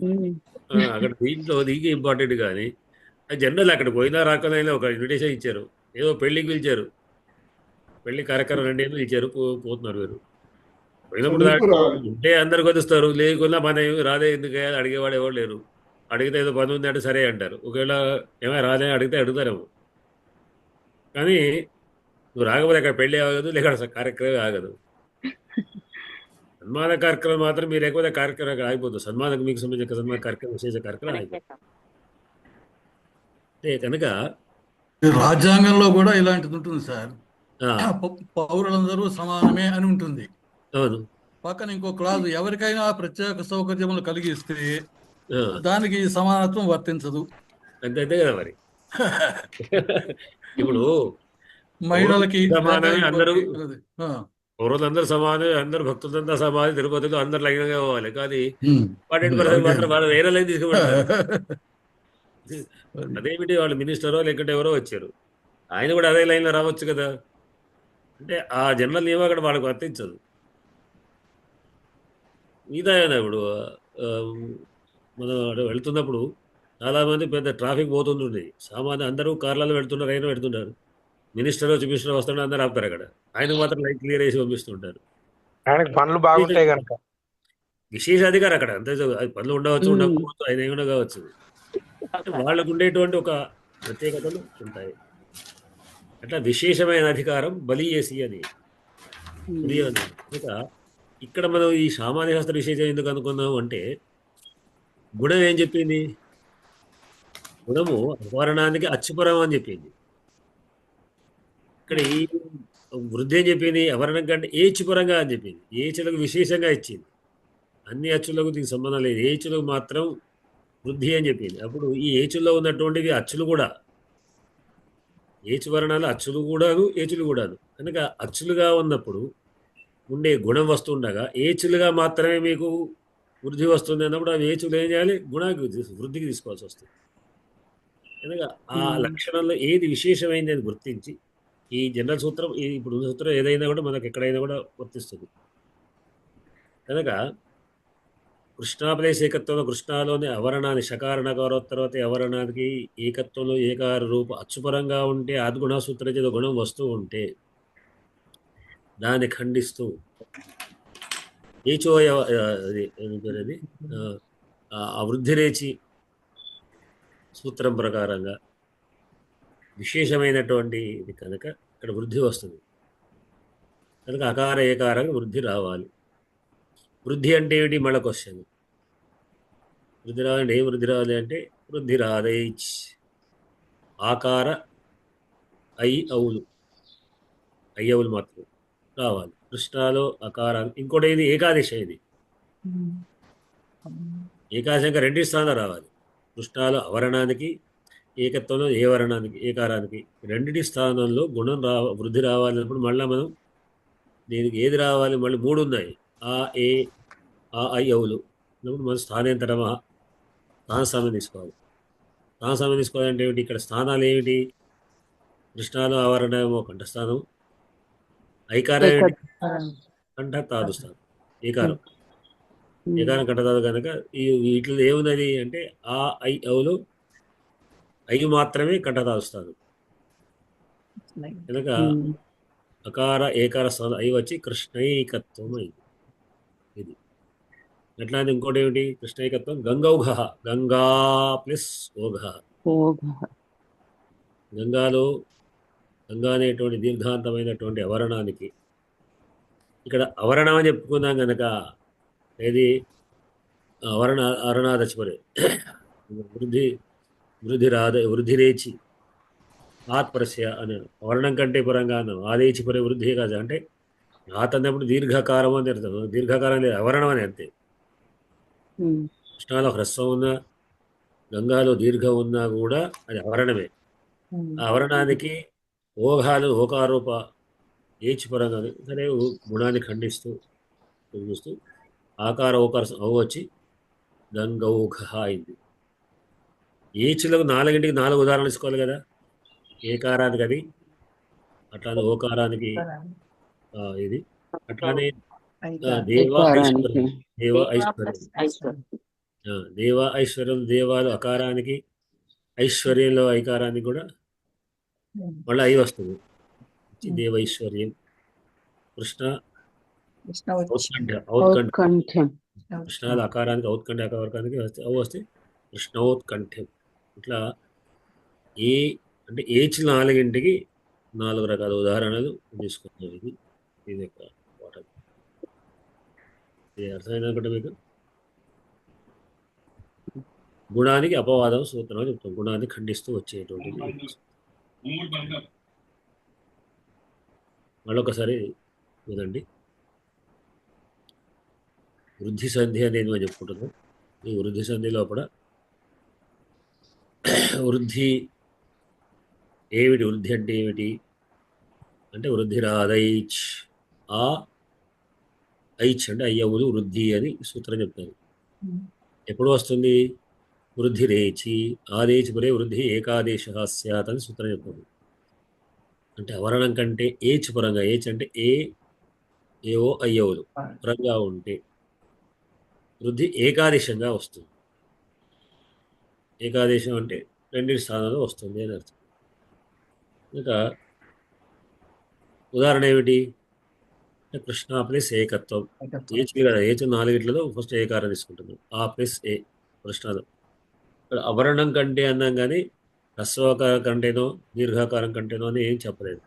అక్కడ దీంట్లో దీనికి ఇంపార్టెంట్. కానీ జనరల్ అక్కడ పోయినా రాకపోయినా ఒక ఇన్విటేషన్ ఇచ్చారు, ఏదో పెళ్ళికి పిలిచారు, పెళ్లి కార్యక్రమం రెండు ఏదో ఇచ్చారు, పోతున్నారు మీరు. పోయినప్పుడు ఉంటే అందరు కొలుస్తారు, లేకున్నా మన రాదే ఎందుకు అడిగేవాడు ఎవరు లేరు. అడిగితే ఏదో పని ఉంది అంటే సరే అంటారు. ఒకవేళ ఏమైనా రాదే అడిగితే అడుగుతారేమో, కానీ నువ్వు రాకపోతే అక్కడ పెళ్ళి ఆగదు, లేక కార్యక్రమం ఆగదు. సన్మాన కార్యక్రమం మాత్రం మీరు లేకపోతే కార్యక్రమం అక్కడ ఆగిపోతుంది. సన్మానకు మీకు సంబంధించిన సన్మాన కార్యక్రమం, విశేష కార్యక్రమం ఆగిపోతుంది. అంటే కనుక రాజ్యాంగంలో కూడా ఇలాంటిది ఉంటుంది సార్. ఆ, పౌరులందరూ సమానమే అని ఉంటుంది. అవును. పక్కన ఇంకో క్లాజు, ఎవరికైనా ప్రత్యేక సౌకర్యములు కలిగిస్తే ఆ, దానికి సమానత్వం వర్తించదు. అంతే కదా మరి. ఇప్పుడు మహిళలకి సమానమే, అందరూ ఆ, పౌరులందరూ సమానం, అందరు భక్తులంతా సమానం, తిరుపతిలో అందరు లైన్గా పోవాలి. కానీ ఉమ్. 40% మాత్రం వాళ్ళు వేరే లైన్ తీసుకుపెడతారు. అదేమిటి? వాళ్ళు మినిస్టరో లేకుంటే ఎవరో వచ్చారు, ఆయన కూడా అదే లైన్లో రావచ్చు కదా. అంటే ఆ జనరల్ నియమం అక్కడ వాళ్ళకి వర్తించదు. మిగతా ఇప్పుడు మనం అటు వెళ్తున్నప్పుడు చాలామంది పెద్ద ట్రాఫిక్ పోతుంటుంది, సామాన్య అందరూ కార్లలో వెళ్తున్నారు, అయినా వెళ్తున్నారు. మినిస్టర్ మినిస్టర్ వస్తుంటే అందరూ ఆపుతారు అక్కడ, ఆయనకు మాత్రం లైట్ క్లియర్ చేసి పంపిస్తుంటారు. ఆయనకు పనులు బాగుంటాయి కనుక విశేష అధికారం అక్కడ, అంతే. అది పనులు ఉండవచ్చు, ఉండకపోవచ్చు, ఆయన ఏమైనా కావచ్చు. వాళ్ళకు ఉండేటువంటి ఒక ప్రత్యేకతలు ఉంటాయి. అట్లా విశేషమైన అధికారం బలియేసి అని కనుక ఇక్కడ మనం ఈ సామాన్య శాస్త్ర విశేషం ఎందుకు అనుకున్నాం అంటే, గుణం ఏం చెప్పింది? గుణము అపవర్ణానికి అచ్చుపరం అని చెప్పింది. ఇక్కడ ఈ వృద్ధి ఏం చెప్పింది? అవర్ణం కంటే ఏచుపరంగా అని చెప్పింది. ఏచులకు విశేషంగా ఇచ్చింది, అన్ని అచ్చులకు దీనికి సంబంధం లేదు. ఏచులకు మాత్రం వృద్ధి అని చెప్పింది. అప్పుడు ఈ ఏచుల్లో ఉన్నటువంటివి అచ్చులు కూడా, ఏచు వర్ణాలు అచ్చులు కూడాను ఏచులు కూడాను. కనుక అచ్చులుగా ఉన్నప్పుడు ఉండే గుణం వస్తుండగా ఏచులుగా మాత్రమే మీకు వృద్ధి వస్తుంది అన్నప్పుడు అవి ఏచులు ఏం చేయాలి? వృద్ధికి తీసుకోవాల్సి వస్తుంది. కనుక ఆ లక్షణంలో ఏది విశేషమైంది అని గుర్తించి ఈ జనరల్ సూత్రం ఇప్పుడు ఉన్న సూత్రం ఏదైనా కూడా మనకు ఎక్కడైనా కూడా వర్తిస్తుంది. కనుక కృష్ణాప్లేస్ ఏకత్వంలో కృష్ణాలోని అవరణాన్ని షకార నకారోత్తరవతి అవరణానికి ఏకత్వంలో ఏకార రూప అచ్చుపరంగా ఉంటే ఆద్గుణ సూత్ర చేత గుణం వస్తూ ఉంటే దాన్ని ఖండిస్తూ ఏచో అది ఆ వృద్ధిరేచి సూత్రం ప్రకారంగా విశేషమైనటువంటి ఇది కనుక ఇక్కడ వృద్ధి వస్తుంది. కనుక అకార ఏకారంగా వృద్ధి రావాలి. వృద్ధి అంటే ఏమిటి? మళ్ళీ క్వశ్చన్. వృద్ధి రావాలంటే ఏం వృద్ధి రావాలి అంటే వృద్ధి రాదైచ్ ఆకార అవులు మాత్రం రావాలి. కృష్ణాలో అకారాలు. ఇంకోటి ఇది ఏకాదశి. ఇది ఏకాదశంగా రెండింటి స్థానంలో రావాలి. కృష్ణాలో అవరణానికి ఏకత్వంలో ఏ వర్ణానికి ఏకారానికి రెండింటి స్థానంలో గుణం వృద్ధి రావాలన్నప్పుడు మళ్ళీ మనం దీనికి ఏది రావాలి? మళ్ళీ 3 ఉన్నాయి. ఆ ఏ ఆ ఐ అవులు అన్నప్పుడు మనం స్థానాంతరమా స్థాన సమయం తీసుకోవాలి. స్థాన సమయం తీసుకోవాలంటే ఏమిటి? ఇక్కడ స్థానాలు ఏమిటి? కృష్ణాలో ఆవరణమో కంఠస్థానం, ఐకారం ఏమిటి? కంఠ తాదు స్థానం. ఏకారం కంఠతాదు కనుక వీటిలో ఏమున్నది అంటే ఆ ఐ అవులు ఐ మాత్రమే కంఠతాదు స్థానం. కనుక అకార ఏకార స్థానం ఐ వచ్చి కృష్ణైకత్వం అయింది. ఇది ఎట్లా? ఇంకోటి ఏమిటి? కృష్ణైకత్వం గంగౌఘ, గంగా ప్లస్ ఓఘ. గంగా అనేటువంటి దీర్ఘాంతమైనటువంటి అవరణానికి ఇక్కడ అవరణం అని చెప్పుకుందాం కనుక ఏది అరణాదచిపరే వృద్ధిరేచి ఆత్పరస్య అని వర్ణం కంటే పరంగా ఆదేచి పరే వృద్ధి కాదు అంటే ఆత్ అన్నప్పుడు దీర్ఘకారం అని అర్థం. దీర్ఘకారం లేదు, అవరణం అని అంతే. కృష్ణాలో హ్రస్వం ఉన్నా గంగాలో దీర్ఘం ఉన్నా కూడా అది అవరణమే. ఆ అవరణానికి ఓకారూప ఏచి పరంగా సరే గుణాన్ని ఖండిస్తూ చూస్తూ ఆకార ఓకార అవు వచ్చి గంగౌఘ అయింది. ఏచులకు 4ంటికి 4 ఉదాహరణలు తీసుకోవాలి కదా. ఏకారానికి అది, అట్లానే ఓకారానికి ఇది, అట్లానే దేవ ఐశ్వర్యం దేవాలు అకారానికి, ఐశ్వర్యంలో ఐకారానికి కూడా మళ్ళీ అయి వస్తుంది. దేవైశ్వర్యం. కృష్ణ ఔత్కంఠ్యం. కృష్ణాలు అకారానికి ఔత్కంఠ అకారానికి అవు వస్తే కృష్ణోత్కంఠ్యం. ఇట్లా అంటే ఏచి 4ంటికి 4 రకాల ఉదాహరణలు తీసుకుంటాం. ఇది యొక్క వాటర్. ఇది అర్థమైందనుకుంటే మీకు. గుణానికి అపవాదం సూత్రం చెప్తాం. గుణాన్ని ఖండిస్తూ వచ్చేటువంటిది. మళ్ళొకసారి వినండి. వృద్ధి సంధి అనేది మనం చెప్పుకుంటున్నాం. ఈ వృద్ధి సంధి లోపల వృద్ధి ఏమిటి? వృద్ధి అంటే ఏమిటి అంటే వృద్ధి రాదైచ్ ఆ ఐచ్ అంటే అయ్యవులు వృద్ధి అని సూత్రం చెప్తారు. ఎప్పుడు వస్తుంది? వృద్ధి రేచి ఆదేచి పరే వృద్ధి ఏకాదేశ స్యాత్ అని సూత్రం చెప్తారు. అంటే అవరణం కంటే ఏచ్ పరంగా, ఏచ్ అంటే ఏవో అయ్యవులు పరంగా ఉంటే వృద్ధి ఏకాదేశంగా వస్తుంది. ఏకాదేశం అంటే రెండింటి స్థానంలో వస్తుంది అని అర్థం. ఇంకా ఉదాహరణ ఏమిటి? కృష్ణ ప్లస్ ఏకత్వం. ఏచ్ కదా, ఏచ్ 4ంటిలో ఫస్ట్ ఏకారం తీసుకుంటుంది. ఆ ప్లస్ ఏ కృష్ణలో. ఇక్కడ అవరణం కంటే అన్నాం కానీ హ్రస్వాకారం కంటేనో దీర్ఘాకారం కంటేనో అని ఏం చెప్పలేదు.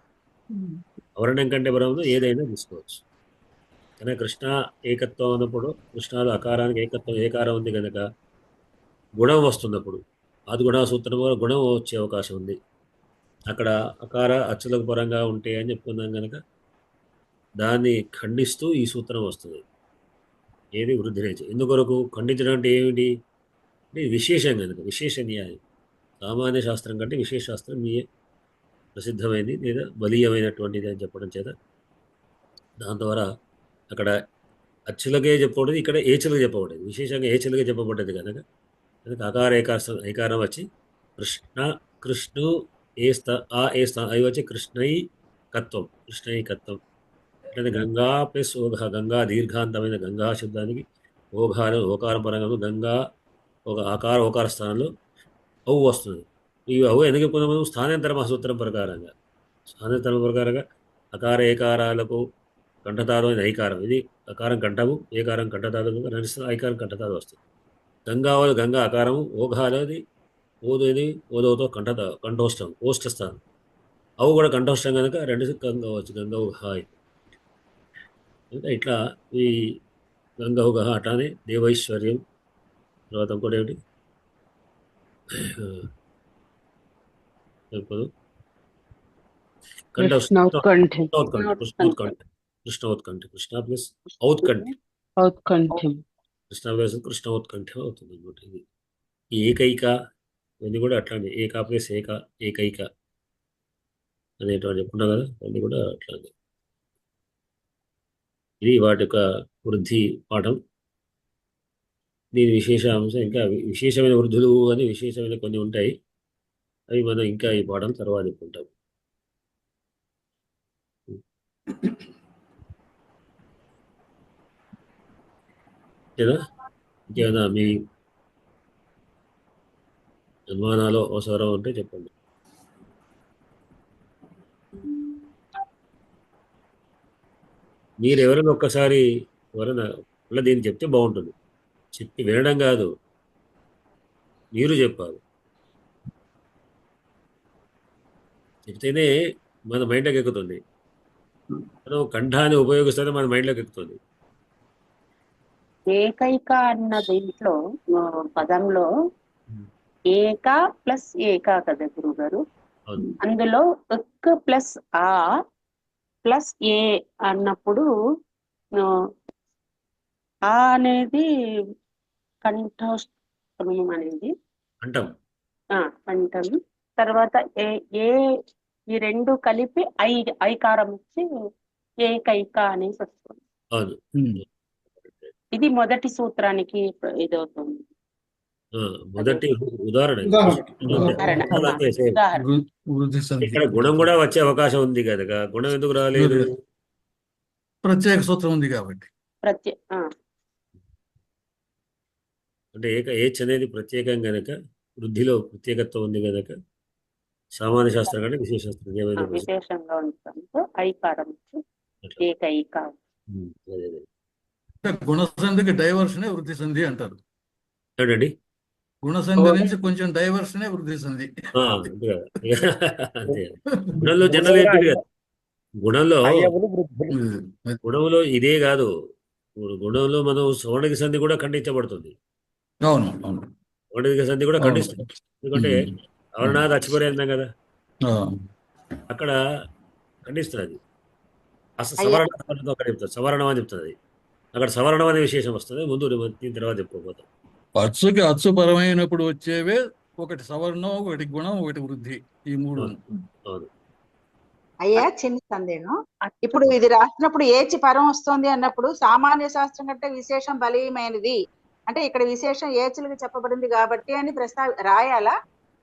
అవరణం కంటే పరంలో ఏదైనా తీసుకోవచ్చు. కానీ కృష్ణ ఏకత్వం అన్నప్పుడు కృష్ణాలు అకారానికి ఏకత్వం ఏకారం ఉంది కనుక గుణం వస్తున్నప్పుడు ఆదిగుణ సూత్రం వల్ల గుణం వచ్చే అవకాశం ఉంది. అక్కడ అకార అచ్చులకు పరంగా ఉంటే అని చెప్పుకున్నాం కనుక దాన్ని ఖండిస్తూ ఈ సూత్రం వస్తుంది. ఏది? వృద్ధి రేచి. ఎందుకొరకు ఖండించడం అంటే ఏమిటి? అంటే ఇది విశేషం కనుక విశేష న్యాయం. సామాన్య శాస్త్రం కంటే విశేష శాస్త్రం ప్రసిద్ధమైనది లేదా బలీయమైనటువంటిది అని చెప్పడం చేత దాని ద్వారా అక్కడ అచ్చులకే చెప్పబడేది, ఇక్కడ ఏచులుగా చెప్పబడేది, విశేషంగా ఏచులుగా చెప్పబడ్డది కనుక అకార ఐకారం వచ్చి కృష్ణ కృష్ణు ఏ స్థా అవి వచ్చి కృష్ణైకత్వం అంటే గంగా ప్లస్ ఓఘ, గంగా దీర్ఘాంతమైన గంగా శబ్దానికి ఓకారం పరంగా గంగా ఒక ఓకార స్థానంలో అవు వస్తుంది. ఈ అవు ఎందుకు చెప్పుకున్నాము? స్థానాంతర సూత్రం ప్రకారంగా అకార ఏకారాలకు కంఠతారు అనేది ఐకారం, ఇది అకారం కంఠము, ఏకారం కంఠతారు నడుస్తుంది, ఐకారం కంఠతారు వస్తుంది. గంగా అకారము, ఓఘాలది ఓదేది ఓదోతో కంఠోష్టం ఓష్టస్థానం, అవు కూడా కంఠోష్టం కనుక రెండు గంగా వచ్చు, గంగా హాయ్. ఇట్లా ఈ గంగా అట్లానే దేవైశ్వర్యం, తర్వాత ఇంకోటి ఏమిటి కృష్ణోత్కంఠ, కృష్ణ ప్లస్ ఔత్కంఠ, కృష్ణ ప్లస్ కృష్ణోత్కంఠ అవుతుంది అనమాట. ఇది ఈ ఏకైక ఇవన్నీ కూడా అట్లానే ఏకా ప్లస్ ఏకైక అనేటువంటి చెప్పుకున్నాం కదా, అన్నీ కూడా అట్లానే. ఇది వాటి యొక్క వృద్ధి పాఠం. దీని విశేష అంశం ఇంకా విశేషమైన వృద్ధులు అని విశేషమైన కొన్ని ఉంటాయి, అవి మనం ఇంకా ఈ పాఠం తర్వాత చెప్పుకుంటాం. ఇంకేమైనా మీ అనుమానాలు అవసరం ఉంటే చెప్పండి. మీరు ఎవరైనా ఒక్కసారి ఎవరైనా మళ్ళీ దీన్ని చెప్తే బాగుంటుంది. చెప్పి వినడం కాదు, మీరు చెప్పాలి. చెప్తేనే మన మైండ్లోకి ఎక్కుతుంది. మనం కంఠాన్ని ఉపయోగిస్తేనే మన మైండ్లోకి ఎక్కుతుంది. ఏకైక అన్న దీంట్లో పదంలో ఏక ప్లస్ ఏక కదా గురువు గారు, అందులో ఎక్ ప్లస్ ఆ ప్లస్ ఏ అన్నప్పుడు ఆ అనేది కంఠోష్టమం అనేది అంటాం. కంఠం తర్వాత ఏ ఈ రెండు కలిపి ఐకారం వచ్చి ఏకైక అనేసి వస్తుంది. ఇది మొదటి సూత్రానికి ఇదవుతుంది. మొదటి ఉదాహరణ ఇక్కడ గుణం కూడా వచ్చే అవకాశం ఉంది కదా, గుణం ఎందుకు రాలేదు? ప్రత్యేక సూత్రం ఉంది కాబట్టి. అంటే ఏచ్ అనేది ప్రత్యేకం గనక, వృద్ధిలో ప్రత్యేకత్వం ఉంది గనక సామాన్య శాస్త్రం కంటే విశేషాస్త్రం ఏమైనా విశేషంగా ఉండటంతో ఐకారం ఏకైక. గుణసంధికి డైవర్షనే వృద్ధి సంధి అంటారు. చూడండి, గుణసంధి నుంచి కొంచెం డైవర్షనే వృద్ధి సంధి. గుణంలో జనరల్ గుణంలో ఇదే కాదు, గుణంలో మనం సవర్ణిక సంధి కూడా ఖండించబడుతుంది. అవును, సవర్ణిక సంధి కూడా ఖండిస్తుంది. ఎందుకంటే అవర్ణాది అచ్చిపర్యంతం కదా, అక్కడ ఖండిస్తుంది. అసలు సవర్ణం అని చెప్తుంది. అక్కడ సవర్ణం అనే విశేషం వస్తుంది. ముందు దీని తర్వాత చెప్పుకోపోతాం. అచ్చుకి అచ్చుపరమైనప్పుడు వచ్చేవే ఒకటి సవర్ణం, ఒకటి గుణం, ఒకటి వృద్ధి, ఈ మూడు. అవును. అయ్యా, చిన్న సందేహం. ఇప్పుడు ఇది రాసినప్పుడు ఏచి పరం వస్తుంది అన్నప్పుడు సామాన్య శాస్త్రం కంటే విశేషం బలీయమైనది అంటే ఇక్కడ విశేషం ఏచులుగా చెప్పబడింది కాబట్టి అని రాయాలా?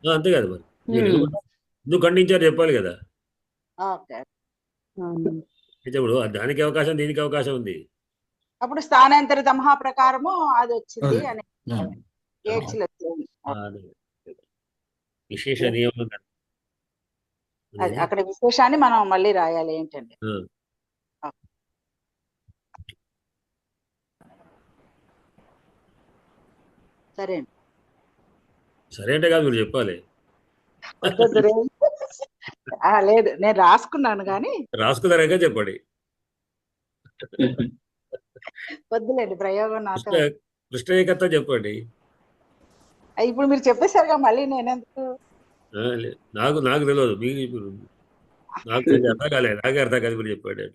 అంతే కదా, మరి ఎందుకు ఖండించారు చెప్పాలి కదా. ఇప్పుడు దానికి అవకాశం, దీనికి అవకాశం ఉంది. అప్పుడు స్థానాంతర దమహా ప్రకారము అది వచ్చింది అని ఏచులు వచ్చింది. విశేష నియమం అక్కడ విశేషాన్ని మనం మళ్ళీ రాయాలి ఏంటండి. సరే సరే అంటే కాదు, మీరు చెప్పాలి. లేదు, నేను రాసుకున్నాను కానీ. రాసుకున్నారాక చెప్పండి. వద్దులేండి, ప్రయోగం నాతో. కృష్ణయ్యకత్తా చెప్పండి. ఇప్పుడు మీరు చెప్పేశారుగా, మళ్ళీ నేనెందుకు? నాకు తెలియదు, నాకు అర్థం కాలేదు, నాకే అర్థం కాదు, మీరు చెప్పండి.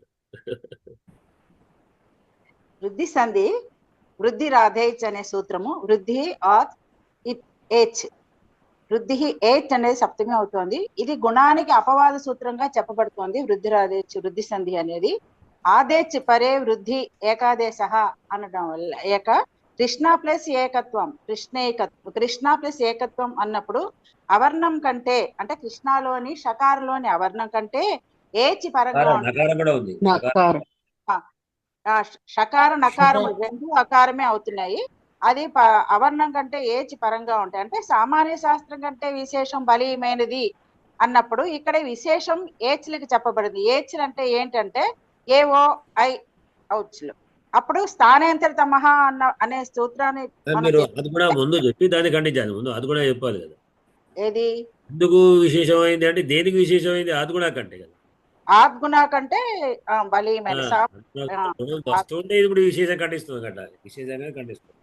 వృద్ధి సంధి వృద్ధి రాధేచ్ అనే సూత్రము వృద్ధి ఆత్ ఏచ్ వృద్ధి ఏచ్ అనేది సప్తమి అవుతోంది. ఇది గుణానికి అపవాద సూత్రంగా చెప్పబడుతోంది వృద్ధిరాదేచ్ వృద్ధి సంధి అనేది. ఆదేచ్ పరే వృద్ధి ఏకాదేశ అనడం వల్ల కృష్ణ ప్లస్ ఏకత్వం కృష్ణ ప్లస్ ఏకత్వం అన్నప్పుడు అవర్ణం కంటే అంటే కృష్ణలోని షకారలోని అవర్ణం కంటే ఏచి పరంగా నకారం కూడా ఉంది. షకార నకారం రెండు అకారమే అవుతున్నాయి. అది అవర్ణం కంటే ఏచి పరంగా ఉంటాయి. అంటే సామాన్య శాస్త్రం కంటే విశేషం బలీయమైనది అన్నప్పుడు ఇక్కడ విశేషం ఏచ్లకి చెప్పబడింది. ఏచ్లు అంటే ఏంటంటే ఏఓ ఐ ఔచ్లు. అప్పుడు స్థానేంతరితమః అనే సూత్రాన్ని మీరు అది కూడా ముందు చెప్పి దాన్ని ఖండించాలి. ముందు అది కూడా చెప్పాలి కదా. ఏది ఎందుకు విశేషమైంది అంటే దేనికి విశేషమైంది? అది కూడా కంటే కదా. ఆద్గుణ కంటే బలీయమైన వస్తుంటే ఇప్పుడు విశేషం ఖండిస్తుంది కదా. విశేషంగా ఖండిస్తుంది.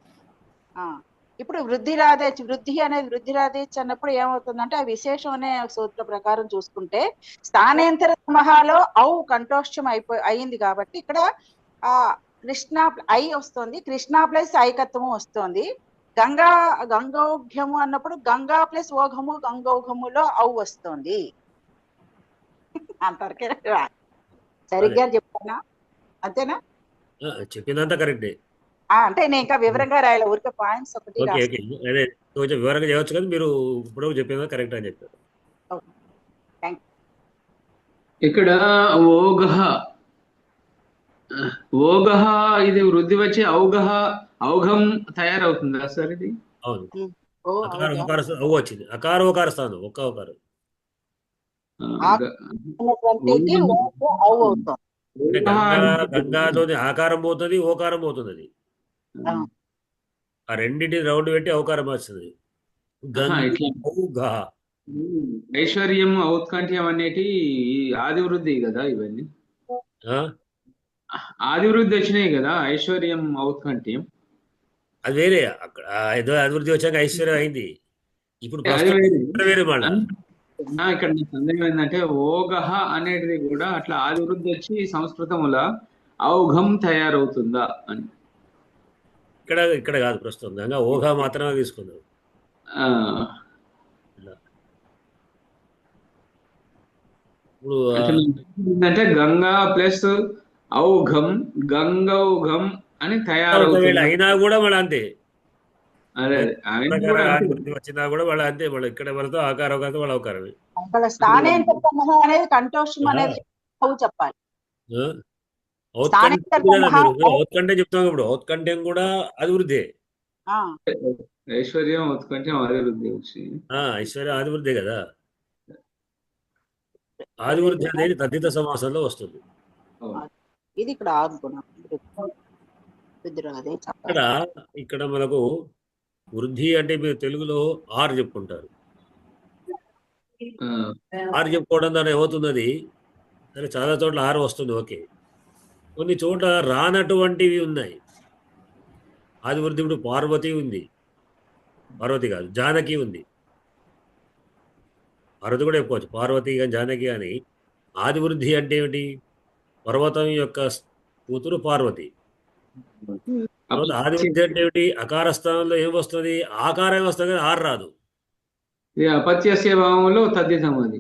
ఇప్పుడు వృద్ధిరాదేచ్ వృద్ధి అనేది వృద్ధిరాదేచ్ అన్నప్పుడు ఏమవుతుందంటే ఆ విశేషం అనే సూత్ర ప్రకారం చూసుకుంటే స్థానేంతర సమహాలో ఔ కంఠోష్ఠం అయింది కాబట్టి ఇక్కడ కృష్ణ ఐ వస్తుంది. కృష్ణ ప్లస్ ఐకత్వము వస్తుంది. గంగౌఘ్యము అన్నప్పుడు గంగా ప్లస్ ఓఘము గంగౌఘములో ఔ వస్తుంది. అంతవరకే సరిగ్గా చెప్తానా? అంతేనా? చెప్పిందంతా కరెక్టే. అంటే నేను ఇంకా వివరంగా రాయాలి. ఊరికే పాయింట్స్ ఒకటి అదే కొంచెం వివరంగా చేయవచ్చు కదా. మీరు ఇప్పుడు చెప్పిందా కరెక్ట్ అని చెప్పారు. ఇక్కడ ఓగహ ఇది వృద్ధి వచ్చి ఔఘం తయారవుతుందా సార్ ఇది? అవును. అవ్వు వచ్చింది. అకారం ఓకార స్థానం ఒక్క ఓకారం. గంగాతోని ఆకారం పోతుంది, ఓకారం పోతుంది. అది ఆ రెండింటిని రౌండ్ పెట్టి అవకారం వస్తుంది. ఐశ్వర్యం ఔత్కంఠ్యం అనేటి ఆది వృద్ధి కదా. ఇవన్నీ ఆది వృద్ధి వచ్చినాయి కదా. ఐశ్వర్యం ఔత్కంఠ్యం అది వేరే. అక్కడ ఏదో అభివృద్ధి వచ్చాక ఐశ్వర్యం అయింది. ఇప్పుడు వేరే మళ్ళీ ఇక్కడ నా సందేహం ఏంటంటే ఓగహ అనేది కూడా అట్లా ఆది వృద్ధి వచ్చి సంస్కృతముల ఔఘం తయారవుతుందా అని. ఇక్కడ కాదు ప్రస్తుతం. గంగా ఓఘ మాత్రమే తీసుకున్నాం. ఇప్పుడు ఏంటంటే గంగా ప్లస్ ఔఘం గంగౌఘం అని తయారవుతుంది. అయినా కూడా మళ్ళీ అంతే. అదే వచ్చినా కూడా వాళ్ళ అంతే. వాళ్ళు ఇక్కడ వరకు ఆకారం కాదు వాళ్ళ అవకారమే. అనేది కంఠోష్ఠం అనేది చెప్పాలి. ఔత్కంఠ్యం చెప్తాం. ఇప్పుడు ఔత్కంఠ్యం కూడా అభివృద్ధి. ఐశ్వర్యం ఔత్కంఠ్యం అభివృద్ధి వచ్చి ఐశ్వర్యం అభివృద్ధి కదా. ఆదివృద్ధి అనేది తద్ధిత సమాసంలో వస్తుంది. ఇది ఇక్కడ ఇక్కడ మనకు వృద్ధి అంటే మీరు తెలుగులో ఆరు చెప్పుకుంటారు. ఆరు చెప్పుకోవడం ద్వారా ఏమవుతున్నది సరే చాలా చోట్ల ఆరు వస్తుంది. ఓకే. కొన్ని చోట్ల రానటువంటివి ఉన్నాయి. ఆదివృద్ధి ఇప్పుడు పార్వతి ఉంది. పార్వతి కాదు జానకి ఉంది. పార్వతి కూడా చెప్పుకోవచ్చు. పార్వతి కానీ జానకి కానీ. ఆదివృద్ధి అంటే ఏమిటి? పర్వతం యొక్క కూతురు పార్వతి. ఆదివృద్ధి అంటే ఏమిటి? అకార స్థానంలో ఏం వస్తుంది? ఆకారం వస్తుంది కానీ ఆరు రాదు. అపత్యస్య భావంలో తద్ధితం అది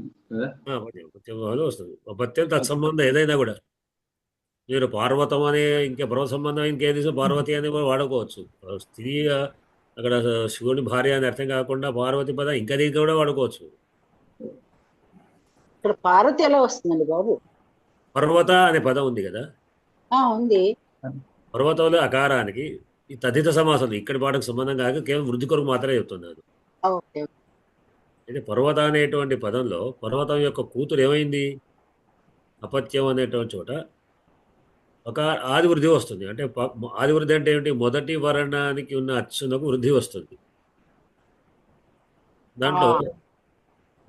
భావంలో వస్తుంది. అపత్యం తత్సంబంధం ఏదైనా కూడా మీరు పార్వతం అనే ఇంకా పర్వత సంబంధం ఇంకేది పార్వతి అని కూడా వాడుకోవచ్చు. స్త్రీ అక్కడ శివుని భార్య అని అర్థం కాకుండా పార్వతి పద ఇంకా దీనికి కూడా వాడుకోవచ్చు. ఇక్కడ పార్వతి ఎలా వస్తుందండి బాబు? పర్వత అనే పదం ఉంది కదా. ఉంది. పర్వతంలో అకారానికి ఈ తద్ధిత సమాసం ఇక్కడి పాటకు సంబంధం కాక కేవలం వృద్ధి కొరకు మాత్రమే చెప్తున్నాను. అయితే పర్వత అనేటువంటి పదంలో పర్వతం యొక్క కూతురు ఏమైంది? అపత్యం అనేటువంటి చోట ఒక ఆదివృద్ధి వస్తుంది. అంటే ఆదివృద్ధి అంటే ఏమిటి? మొదటి వర్ణానికి ఉన్న అచ్చునకు వృద్ధి వస్తుంది. దాంట్లో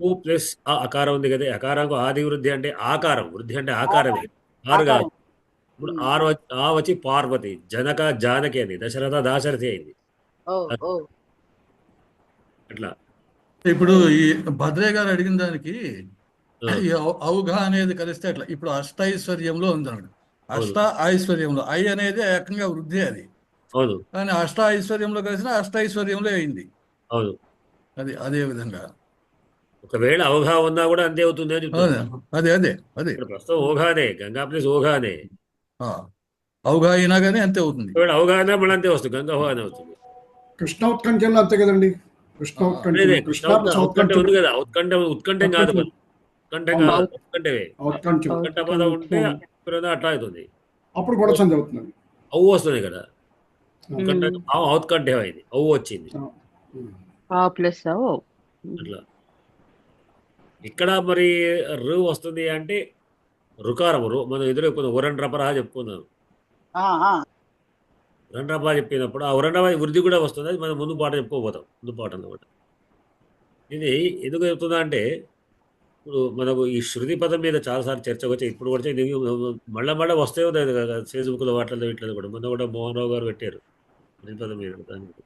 ఊ ప్లస్ ఆ అకారం ఉంది కదా. అకారంకు ఆదివృద్ధి అంటే ఆకారం. వృద్ధి అంటే ఆకారమే. ఆరు కాదు. ఇప్పుడు ఆరు ఆ వచ్చి పార్వతి, జనక జానకి అని, దశరథ దాశరథి అయింది. అట్లా ఇప్పుడు ఈ భద్రయ్య గారు అడిగిన దానికి ఈ ఔఘ అనేది కలిస్తే అట్లా ఇప్పుడు అష్టైశ్వర్యంలో ఉందన్నాడు. అష్ట ఐశ్వర్యంలో ఐ అనేది ఏకంగా వృద్ధి అది. అవును. కానీ అష్ట ఐశ్వర్యంలో కలిసిన అష్టైశ్వర్యంలో అయింది. అవును. అదే విధంగా ఒకవేళ అవగా ఉన్నా కూడా అంతే అవుతుంది అని చెప్తున్నాను. అదే ఇక్కడ ప్రస్తుతం ఓఘానే, గంగా ప్లేస్ ఓఘానే. ఆ, అవగా అయినా కానీ అంతే అవుతుంది. ఒకవేళ అవగాహన మళ్ళీ అంతే వస్తుంది, గంగా ఓఘానే అవుతుంది. కృష్ణ ఉత్కంఠలో అంతే కదండి. కృష్ణ ఆ, ఉత్కంఠలో కృష్ణ కృష్ణ ప్లస్ ఉత్కంఠ ఔత్కంఠ ఉంది కదా, ఉత్కంఠం కాదు ఉత్కంఠ. మరి. ఉత్కంఠ అవును. కాదు, ఉత్కంఠవే. ఔత్కంఠ ఉత్కంఠ పదం ఉంటే అట్లా అవుతుంది. అప్పుడు కూడా సంధి అవుతుంది. అవ్వు వస్తుంది కదా, ఉత్కంఠ ఔత్కంఠ అయింది, అవ్వు వచ్చింది ప్లస్ అట్లా. ఇక్కడ మరి రు వస్తుంది అంటే రుకారం, మనం ఎదురు ఉరన్ రపరా చెప్పుకున్నాం. ఉరన్ రపరా చెప్పినప్పుడు ఆ ఉరన్ రపా వృద్ధి కూడా వస్తుంది. అది మనం ముందు పాట చెప్పుకోబోతాం, ముందు పాట అన్నమాట. ఇది ఎందుకు చెప్తుందా అంటే, ఇప్పుడు మనకు ఈ శృతి పదం మీద చాలాసార్లు చర్చకు వచ్చాయి. ఇప్పుడు కూడా ఇది మళ్ళా వస్తాయో ఫేస్బుక్లో వాటిలో ఇట్లా కూడా మొన్న కూడా మోహన్ రావు గారు పెట్టారు శృతి పదం మీద. దానికి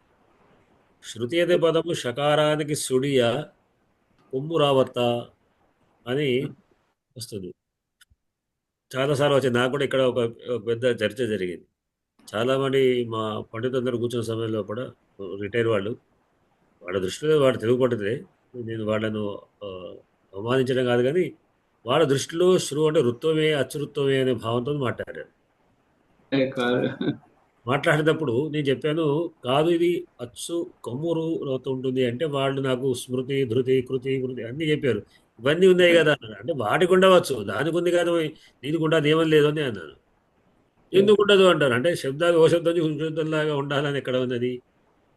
శృతి అనే పదము షకారానికి సుడియ కొమ్ము రావత్త అని వస్తుంది. చాలాసార్లు వచ్చింది. నాకు కూడా ఇక్కడ ఒక పెద్ద చర్చ జరిగింది. చాలామంది మా పండితులందరూ కూర్చున్న సమయంలో కూడా రిటైర్ వాళ్ళు, వాళ్ళ దృష్టిలో వాడు తెలుగు పండితులే, నేను వాళ్ళను అవమానించడం కాదు, కానీ వాళ్ళ దృష్టిలో శృ అంటే రుత్వమే అచ్చురుత్వమే అనే భావంతో మాట్లాడారు. మాట్లాడేటప్పుడు నేను చెప్పాను, కాదు ఇది అచ్చు కొమ్మురు అవుతూ ఉంటుంది అంటే వాళ్ళు నాకు స్మృతి ధృతి కృతి కృతి అన్నీ చెప్పారు. ఇవన్నీ ఉన్నాయి కదా అన్నారు. అంటే వాటికి ఉండవచ్చు, దానికి ఉంది కాదు, దీనికి ఉండదు ఏమని లేదు అని అన్నాను. ఎందుకు ఉండదు అంటారు. అంటే శబ్దాలు ఓ శబ్దం శబ్దంలాగా ఉండాలని ఎక్కడ ఉన్నది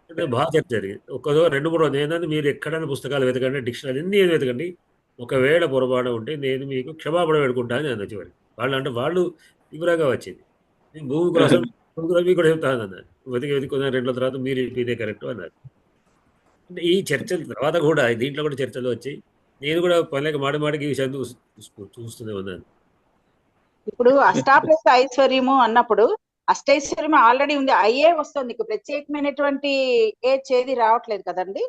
అంటే బాగా చర్చ జరిగింది. ఒక్కదో 2-3 నేనని మీరు ఎక్కడైనా పుస్తకాలు వెతకండి, డిక్షనరీ అన్ని వెతకండి, ఒకవేళ పొరపాటు ఉంటే నేను మీకు క్షమాపణ పెట్టుకుంటాను అని అన్న చివరికి. వాళ్ళు తీవ్రంగా వచ్చింది. నేను భూమి కోసం మీకు కూడా చెప్తాను అన్నారు. వెతికి 2 రోజుల తర్వాత మీరు ఇదే కరెక్ట్ అన్నారు. అంటే ఈ చర్చల తర్వాత కూడా దీంట్లో కూడా చర్చలు వచ్చి నేను కూడా పల్లెకి మాడికి ఈ విషయాన్ని చూస్తూనే ఉన్నాను. ఇప్పుడు అష్టాప్లస్ ఐశ్వర్యము అన్నప్పుడు అష్టైశ్వర్యం ఆల్రెడీ ఉంది, అయ్యే వస్తుంది, నీకు ప్రత్యేకమైనటువంటి చేది రావట్లేదు కదండి.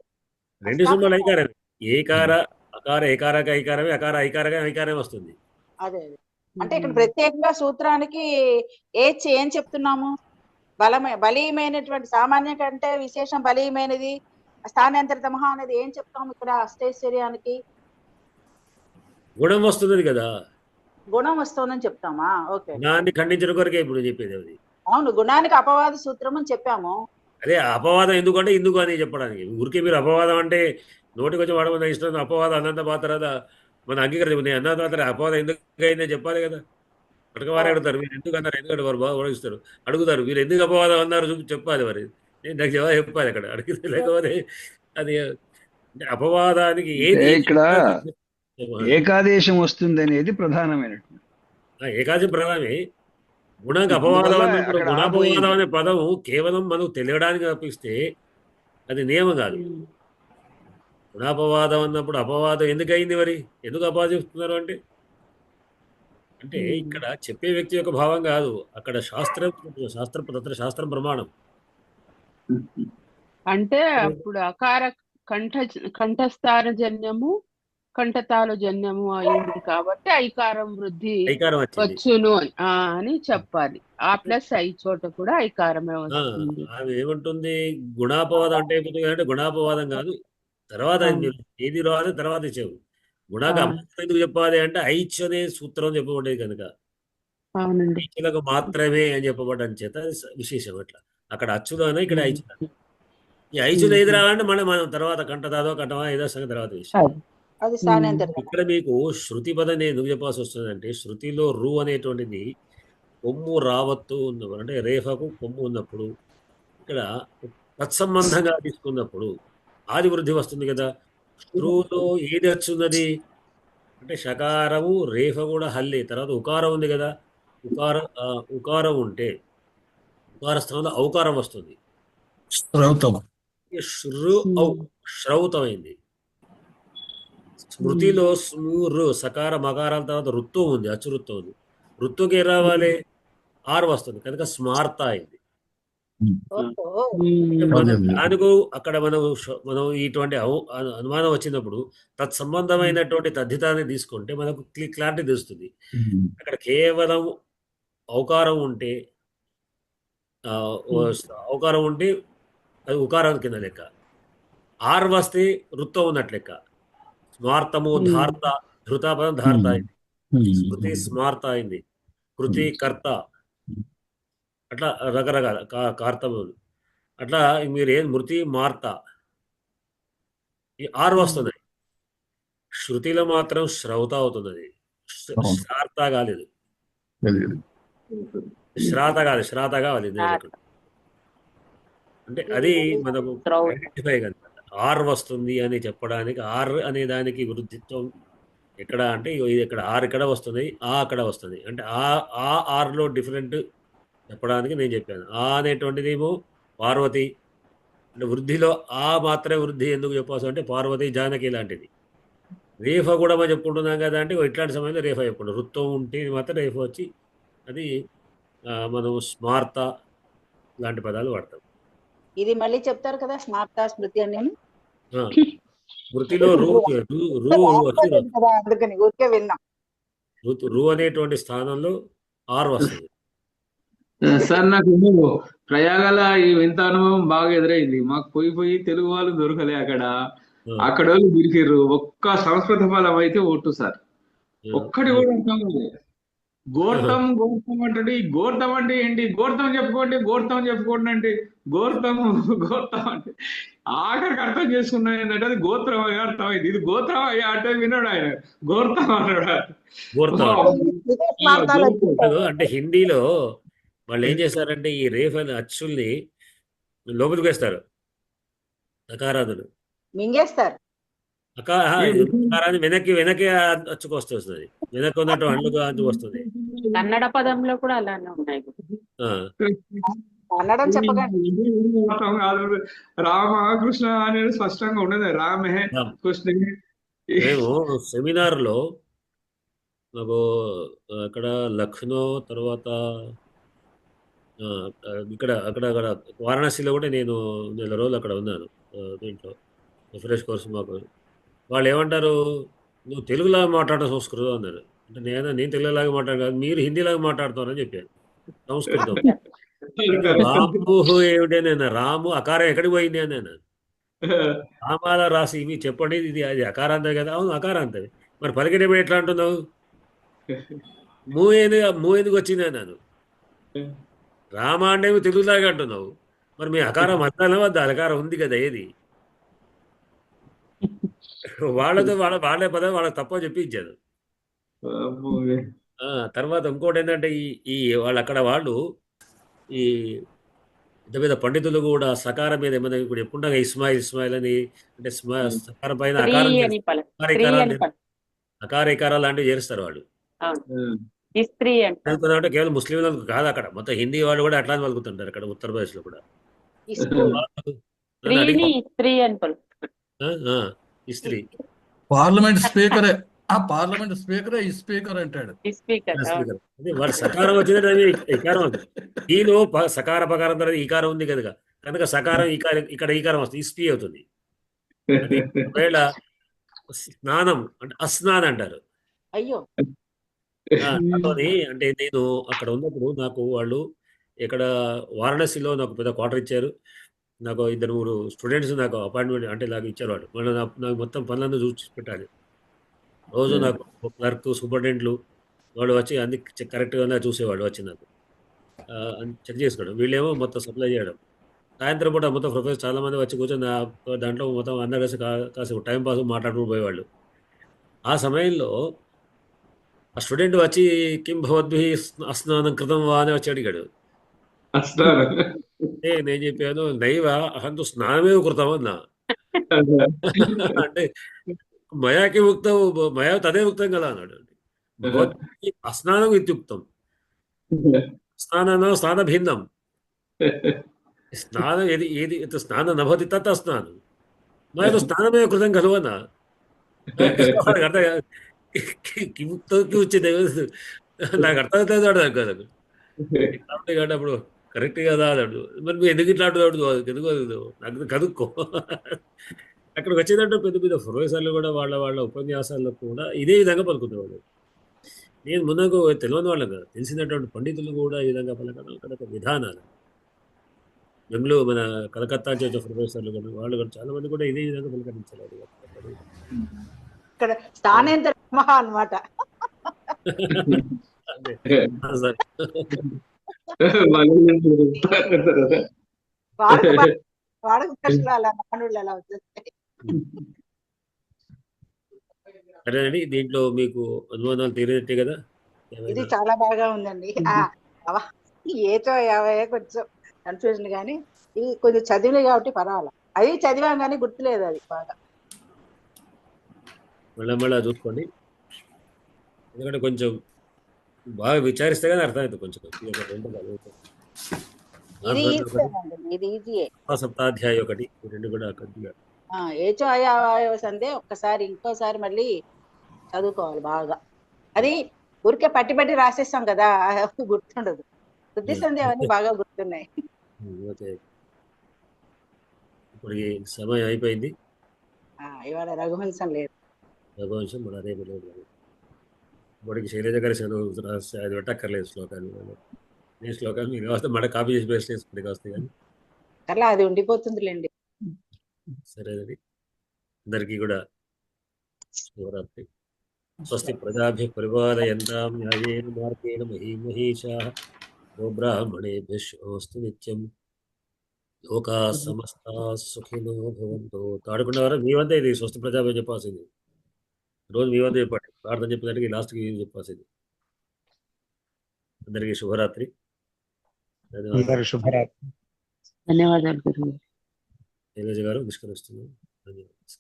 2 సింబల్ ఐకారమే, ఏకార అకార ఏకారక ఐకారమే, అకార ఐకారక ఐకారమే వస్తుంది. అదే అంటే ఇక్కడ ప్రత్యేకంగా సూత్రానికి ఏం చెప్తున్నాము, బలీయమైనటువంటి సామాన్య కంటే విశేషం బలీయమైనది స్థానాంతరితమహ అనేది ఏం చెప్తాము ఇక్కడ అష్టైశ్వర్యానికి? గుణం వస్తున్నది కదా, గుణం వస్తుందని చెప్తామా? ఓకే, గుణాన్ని ఖండించిన కొరకే ఇప్పుడు చెప్పేది అది. అవును, గుణానికి అపవాద సూత్రం అని చెప్పాము. అదే అపవాదం ఎందుకంటే ఇందుకు అని చెప్పడానికి. ఊరికే మీరు అపవాదం అంటే నోటికి వచ్చి వాడమని ఇష్టం, అపవాదం అన్నంత మాత్రం మన అంగీకరించు, నేను అన్నంత మాత్రం అపవాదం ఎందుకు అయిందని చెప్పాలి కదా. పట్టుకవారే అడుగుతారు, మీరు ఎందుకు అన్నారు, ఎందుకంటే వారు బాగా ఓడిస్తారు, అడుగుతారు మీరు ఎందుకు అపవాదం అన్నారు చెప్పాలి, మరి నేను నాకు జవాబు చెప్పాలి అక్కడ అడిగితే. లేకపోతే అది అపవాదానికి ఏది ఇక్కడ ఏకాదేశం వస్తుంది అనేది ప్రధానమైనటువంటి ఏకాదశి ప్రధానమే. గుణానికి అపవాదం అన్నప్పుడు గుణాపవాదం అనే పదం కేవలం మనకు తెలియడానికి అనిపిస్తే అది నియమం కాదు. గుణాపవాదం అన్నప్పుడు అపవాదం ఎందుకు అయింది, మరి ఎందుకు అపవాదిస్తున్నారు అంటే ఇక్కడ చెప్పే వ్యక్తి యొక్క భావం కాదు, అక్కడ శాస్త్రం ప్రమాణం. అంటే అప్పుడు అకార కంఠస్థాన జన్యము కంఠతాల జన్యము అయింది కాబట్టి ఐకారం వృద్ధి వచ్చును అని చెప్పాలి. ఆ ప్లస్ ఐ చోట కూడా ఐకారమే వస్తుంది. అది ఏమంటుంది, గుణాపవాదం అంటే అంటే గుణాపవాదం కాదు, తర్వాత ఏది రాదు తర్వాత ఇచ్చావు. గుణాక ఎందుకు చెప్పాలి అంటే ఐచ్ అనే సూత్రం చెప్పబడేది కనుక ఐచ్యులకు మాత్రమే అని చెప్పబడడం చేత విశేషం. అట్లా అక్కడ అచ్చులోనే ఇక్కడ ఐచు, ఈ ఐచులు ఏది రావాలంటే మనం తర్వాత కంఠతాదో కంఠమా ఏదో సంగతి తర్వాత విషయం. ఇక్కడ మీకు శృతి పదం నేను ఎందుకు చెప్పాల్సి వస్తుందంటే, శృతిలో రు అనేటువంటిది కొమ్ము రావత్తు ఉన్నప్పుడు, అంటే రేఫకు కొమ్ము ఉన్నప్పుడు, ఇక్కడ తత్సంబంధంగా తీసుకున్నప్పుడు ఆది వృద్ధి వస్తుంది కదా. శృలో ఏది వచ్చున్నది అంటే షకారము, రేఫ కూడా హల్లి, తర్వాత ఉకారం ఉంది కదా, ఉకారం ఉంటే ఉకార స్థానంలో ఔకారం వస్తుంది, శ్రౌతమైంది. స్మృతిలో స్మూరు సకార మకారాల తర్వాత రుత్వం ఉంది, అచురుత్వం ఉంది. రుత్వకి ఏ రావాలి, ఆరు వస్తుంది కనుక స్మార్త అయింది. దానికి అక్కడ మనం ఇటువంటి అనుమానం వచ్చినప్పుడు తత్సంబంధమైనటువంటి తద్ధితాన్ని తీసుకుంటే మనకు క్లారిటీ తెలుస్తుంది. అక్కడ కేవలం ఔకారం ఉంటే అది ఉకారం కింద లెక్క. ఆర్ వస్తే వృత్తం ఉన్నట్లు లెక్క. స్మార్తము ధార్త, ధృతాపదం ధార్త అయింది, స్మృతి స్మార్త అయింది, కృతి కర్త, అట్లా రకరకాల కార్తములు. అట్లా మీరు ఏం మృతి మార్త ఈ ఆరు వస్తున్నాయి. శృతిలో మాత్రం శ్రౌత అవుతున్నది, శ్రార్త కాలేదు, శ్రాత కావాలి. అంటే అది మనకు ఐడెంటిఫై కదా. ఆర్ వస్తుంది అని చెప్పడానికి, ఆర్ అనే దానికి వృద్ధిత్వం ఎక్కడ అంటే ఇది ఇక్కడ ఆర్ ఇక్కడ వస్తుంది, ఆ అక్కడ వస్తుంది. అంటే ఆ ఆర్లో డిఫరెంట్ చెప్పడానికి నేను చెప్పాను. ఆ అనేటువంటిది ఏమో పార్వతి, అంటే వృద్ధిలో ఆ మాత్రమే వృద్ధి ఎందుకు చెప్పవచ్చు అంటే పార్వతి జానకి లాంటిది. రేఫ కూడా మనం చెప్పుకుంటున్నాం కదా అంటే ఇట్లాంటి సమయంలో రేఫ చెప్పుకుంటాం. వృత్తం ఉంటే మాత్రం రేఫ వచ్చి అది మనం స్మార్త లాంటి పదాలు వాడతాం. ఇది మళ్ళీ చెప్తారు కదా స్మార్త స్మృతి అని. స్మృతిలో రూ అందుకని ఊరికే విన్నాం. రూ అనేటువంటి స్థానంలో ఆర్ వస్తుంది. సార్ నాకు ప్రయాగాల ఈ వింత అనుభవం బాగా ఎదురైంది. మాకు పోయి తెలుగు వాళ్ళు దొరకలే అక్కడ. అక్కడ వాళ్ళు దొరికిర్రు. ఒక్క సంస్కృత పదం అయితే ఒట్టు సార్, ఒక్కటి కూడా అర్థం కాలేదు. గోర్తం అంటాడు. ఈ గోర్తం అంటే ఏంటి? గోర్తం చెప్పుకోండి అంటే గోర్తం అంటే ఆఖరికి అర్థం చేసుకున్నా ఏంటంటే అది గోత్రం అయ్యా అర్థమైంది. ఇది గోత్రం అయ్యా అంటే విన్నాడు ఆయన, గోర్తం అన్నాడు. అంటే హిందీలో వాళ్ళు ఏం చేస్తారంటే ఈ రేఫ్ అనే అచ్చుల్ని లోపలికి వేస్తారు, అకారాదులు మింగేస్తారు. అకారాన్ని వెనక్కి అచ్చుకొస్తుంది, వెనక్కి ఉన్నట్టు అండ్లుగా అంచు వస్తుంది. కన్నడ పదంలో కూడా అలానే ఉన్నాయి. కన్నడం చెప్పకండి. రామ కృష్ణ అనేది స్పష్టంగా ఉండదు. రామే కృష్ణ. మేము సెమినార్లో నాకు అక్కడ లక్నో తర్వాత అక్కడ వారణాసిలో కూడా నేను నెల రోజులు అక్కడ ఉన్నాను. దీంట్లో రిఫ్రెష్ కోర్స్ మాకు వాళ్ళు ఏమంటారు, నువ్వు తెలుగులాగా మాట్లాడడం సంస్కృతం అన్నారు. అంటే నేను తెలుగులాగా మాట్లాడదు, మీరు హిందీలాగా మాట్లాడుతున్నారని చెప్పాను. సంస్కృతం రాము ఏమిటి అని, రాము అకారం ఎక్కడికి పోయింది అని అన్నాను. రామాల రాసి ఇవి చెప్పండి, ఇది అది అకారాంతది కదా. అవును అకారాంతది, మరి పలికేటప్పుడు ఎట్లా అంటున్నావు? మూ ఎందుకు వచ్చింది అన్నాను. రామ అంటే తెలుగులాగా అంటున్నావు, మరి మీ అకారం అర్థాల వద్ద అకారం ఉంది కదా. ఏది వాళ్ళతో వాళ్ళే పదం వాళ్ళకి తప్ప చెప్పించాను. తర్వాత ఇంకోటి ఏంటంటే ఈ వాళ్ళు అక్కడ వాళ్ళు ఈ పెద్ద పెద్ద పండితులు కూడా సకారం మీద ఏమైనా ఇప్పుడు ఎప్పుడుగా ఇస్మాయిల్ అని, అంటే సకారం పైన అకారికారాలు లాంటివి చేస్తారు వాళ్ళు. అంటే కేవలం ముస్లింలకు కాదు, అక్కడ మొత్తం హిందీ వాళ్ళు కూడా అట్లానే పలుకుతుంటారు అక్కడ ఉత్తరప్రదేశ్ లో కూడా. ఇస్త్రీ పార్లమెంట్ స్పీకరే ఈ స్పీకర్ అంటాడు. వాడు సకారం వచ్చిందంటే ఇకారం ఉంది. ఈలో సకార పకారం తర్వాత ఈకారం ఉంది కదా, కనుక సకారం ఇక్కడ ఈకారం వస్తుంది, ఇస్పీ అవుతుంది. ఒకవేళ స్నానం అంటే అస్నాన్ అంటారు. అయ్యో అంటే నేను అక్కడ ఉన్నప్పుడు నాకు వాళ్ళు ఇక్కడ వారణాసిలో నాకు పెద్ద క్వార్టర్ ఇచ్చారు. నాకు 2-3 స్టూడెంట్స్ నాకు అపాయింట్మెంట్ అంటే నాకు ఇచ్చారు. వాళ్ళు మళ్ళీ నాకు మొత్తం పనులన్నీ చూసి పెట్టాలి. రోజు నాకు క్లర్క్ సూపరింటెండెంట్లు వాళ్ళు వచ్చి అన్ని కరెక్ట్గా చూసేవాళ్ళు, వచ్చి నాకు చెక్ చేసుకోవడం, వీళ్ళేమో మొత్తం సప్లై చేయడం. సాయంత్రం పూట మొత్తం ప్రొఫెసర్ చాలామంది వచ్చి కూర్చొని దాంట్లో మొత్తం అందరు కలిసి కాసేపు టైం పాస్ మాట్లాడుతూ పోయేవాళ్ళు. ఆ సమయంలో ఆ స్టూడెంట్ వచ్చి కిం భవద్భి అస్నానం కృతం వా అని వచ్చి అడిగాడు. నేను చెప్పాను నైవ అహంతు స్నానమే కృతం అన్నా. అంటే మయాకి ఉక్తం మయా తదే ఉక్తం కదా అన్నాడు. అస్నానం ఇత్యుక్తం, స్నాన భిన్నం, స్నానం ఏది స్నానం నభవతి తత్ అస్నానం, మయా స్నానమే కృతం ఖలు అన్నా. వచ్చింది నాకు అర్థమవుతుంది అడగదు కాబట్టి అప్పుడు కరెక్ట్ కదా అన్నాడు. మరి మీరు ఎందుకు ఇట్లా ఎందుకు నాకు కనుక్కో. అక్కడికి వచ్చేదంటే పెద్ద పెద్ద ప్రొఫెసర్లు కూడా వాళ్ళ ఉపన్యాసాల్లో కూడా ఇదే విధంగా పలుకునేవాడు. నేను ముందుకు తెలియని వాళ్ళం కదా, తెలిసినటువంటి పండితులు కూడా ఈ విధంగా పలకడం అక్కడ విధానాలు. బెంగళూరు మన కలకత్తా నుంచి వచ్చే ప్రొఫెసర్లు కానీ వాళ్ళు కూడా చాలా మంది కూడా ఇదే విధంగా పలకరించారు. ఇక్కడ స్థానేంతర మహా అన్నమాట. సార్ వాడక భాషలో అలా నానుళ్ళు అలా వచ్చేస్తాయి. అదేనండి, దీంట్లో మీకు అనుమానాలు తీరేటట్టే కదా? ఇది చాలా బాగా ఉందండి. ఏటో 50 కొంచెం కన్ఫ్యూజన్ కానీ ఇది కొంచెం చదివినాయి కాబట్టి పర్వాలేదు. అది చదివాం కానీ గుర్తులేదు అది బాగా. మళ్ళా చూసుకోండి, ఎందుకంటే కొంచెం బాగా విచారిస్తే కానీ అర్థమవుతుంది. కొంచెం ఇది ఈజీయే. సప్తాధ్యాయ ఒకటి, రెండు కూడా కొద్దిగా ఏచో సందే ఒక్కసారి ఇంకోసారి మళ్ళీ చదువుకోవాలి బాగా. అది ఊరికే పట్టి పట్టి రాసేస్తాం కదా, గుర్తుండదు. బుద్ధి సందే అవన్నీ బాగా గుర్తున్నాయి. ఇప్పుడు సమయం అయిపోయింది. ఇవాళ రఘువంశం లేదు. రఘువంశం మన రేపు లేదు. ఇప్పటికి శైలజ గారి అది పెట్టక్కర్లేదు శ్లోకాలు. నేను శ్లోకాలు మీరు వస్తే మడ కాపీ చేసి బేస్ట్ చేసుకుంటే వస్తాయి కానీ అలా అది ఉండిపోతుందిలేండి. సరేనండి, అందరికీ కూడా శివరాత్రి. స్వస్తి ప్రజాభ్య పరిపాలయంతాం న్యాయేన మార్గేణ మహీమహీషాః గోబ్రాహ్మణేభ్యः శుభమస్తు నిత్యం. లోకా సమస్తాః సుఖినో భవంతు. తాడుకున్నవారా మీ వద్ద ఇది స్వస్తి ప్రజాభ్య చెప్పాల్సింది. రోజు మీ వద్ద చెప్పండి, ప్రార్థన చెప్పేదానికి లాస్ట్కి చెప్పాల్సింది. అందరికీ శుభరాత్రి. శుభరాత్రి. ధన్యవాదాలు గురువు. శైలజ గారు నిష్కరిస్తున్నాం. ధన్యవాదాలు.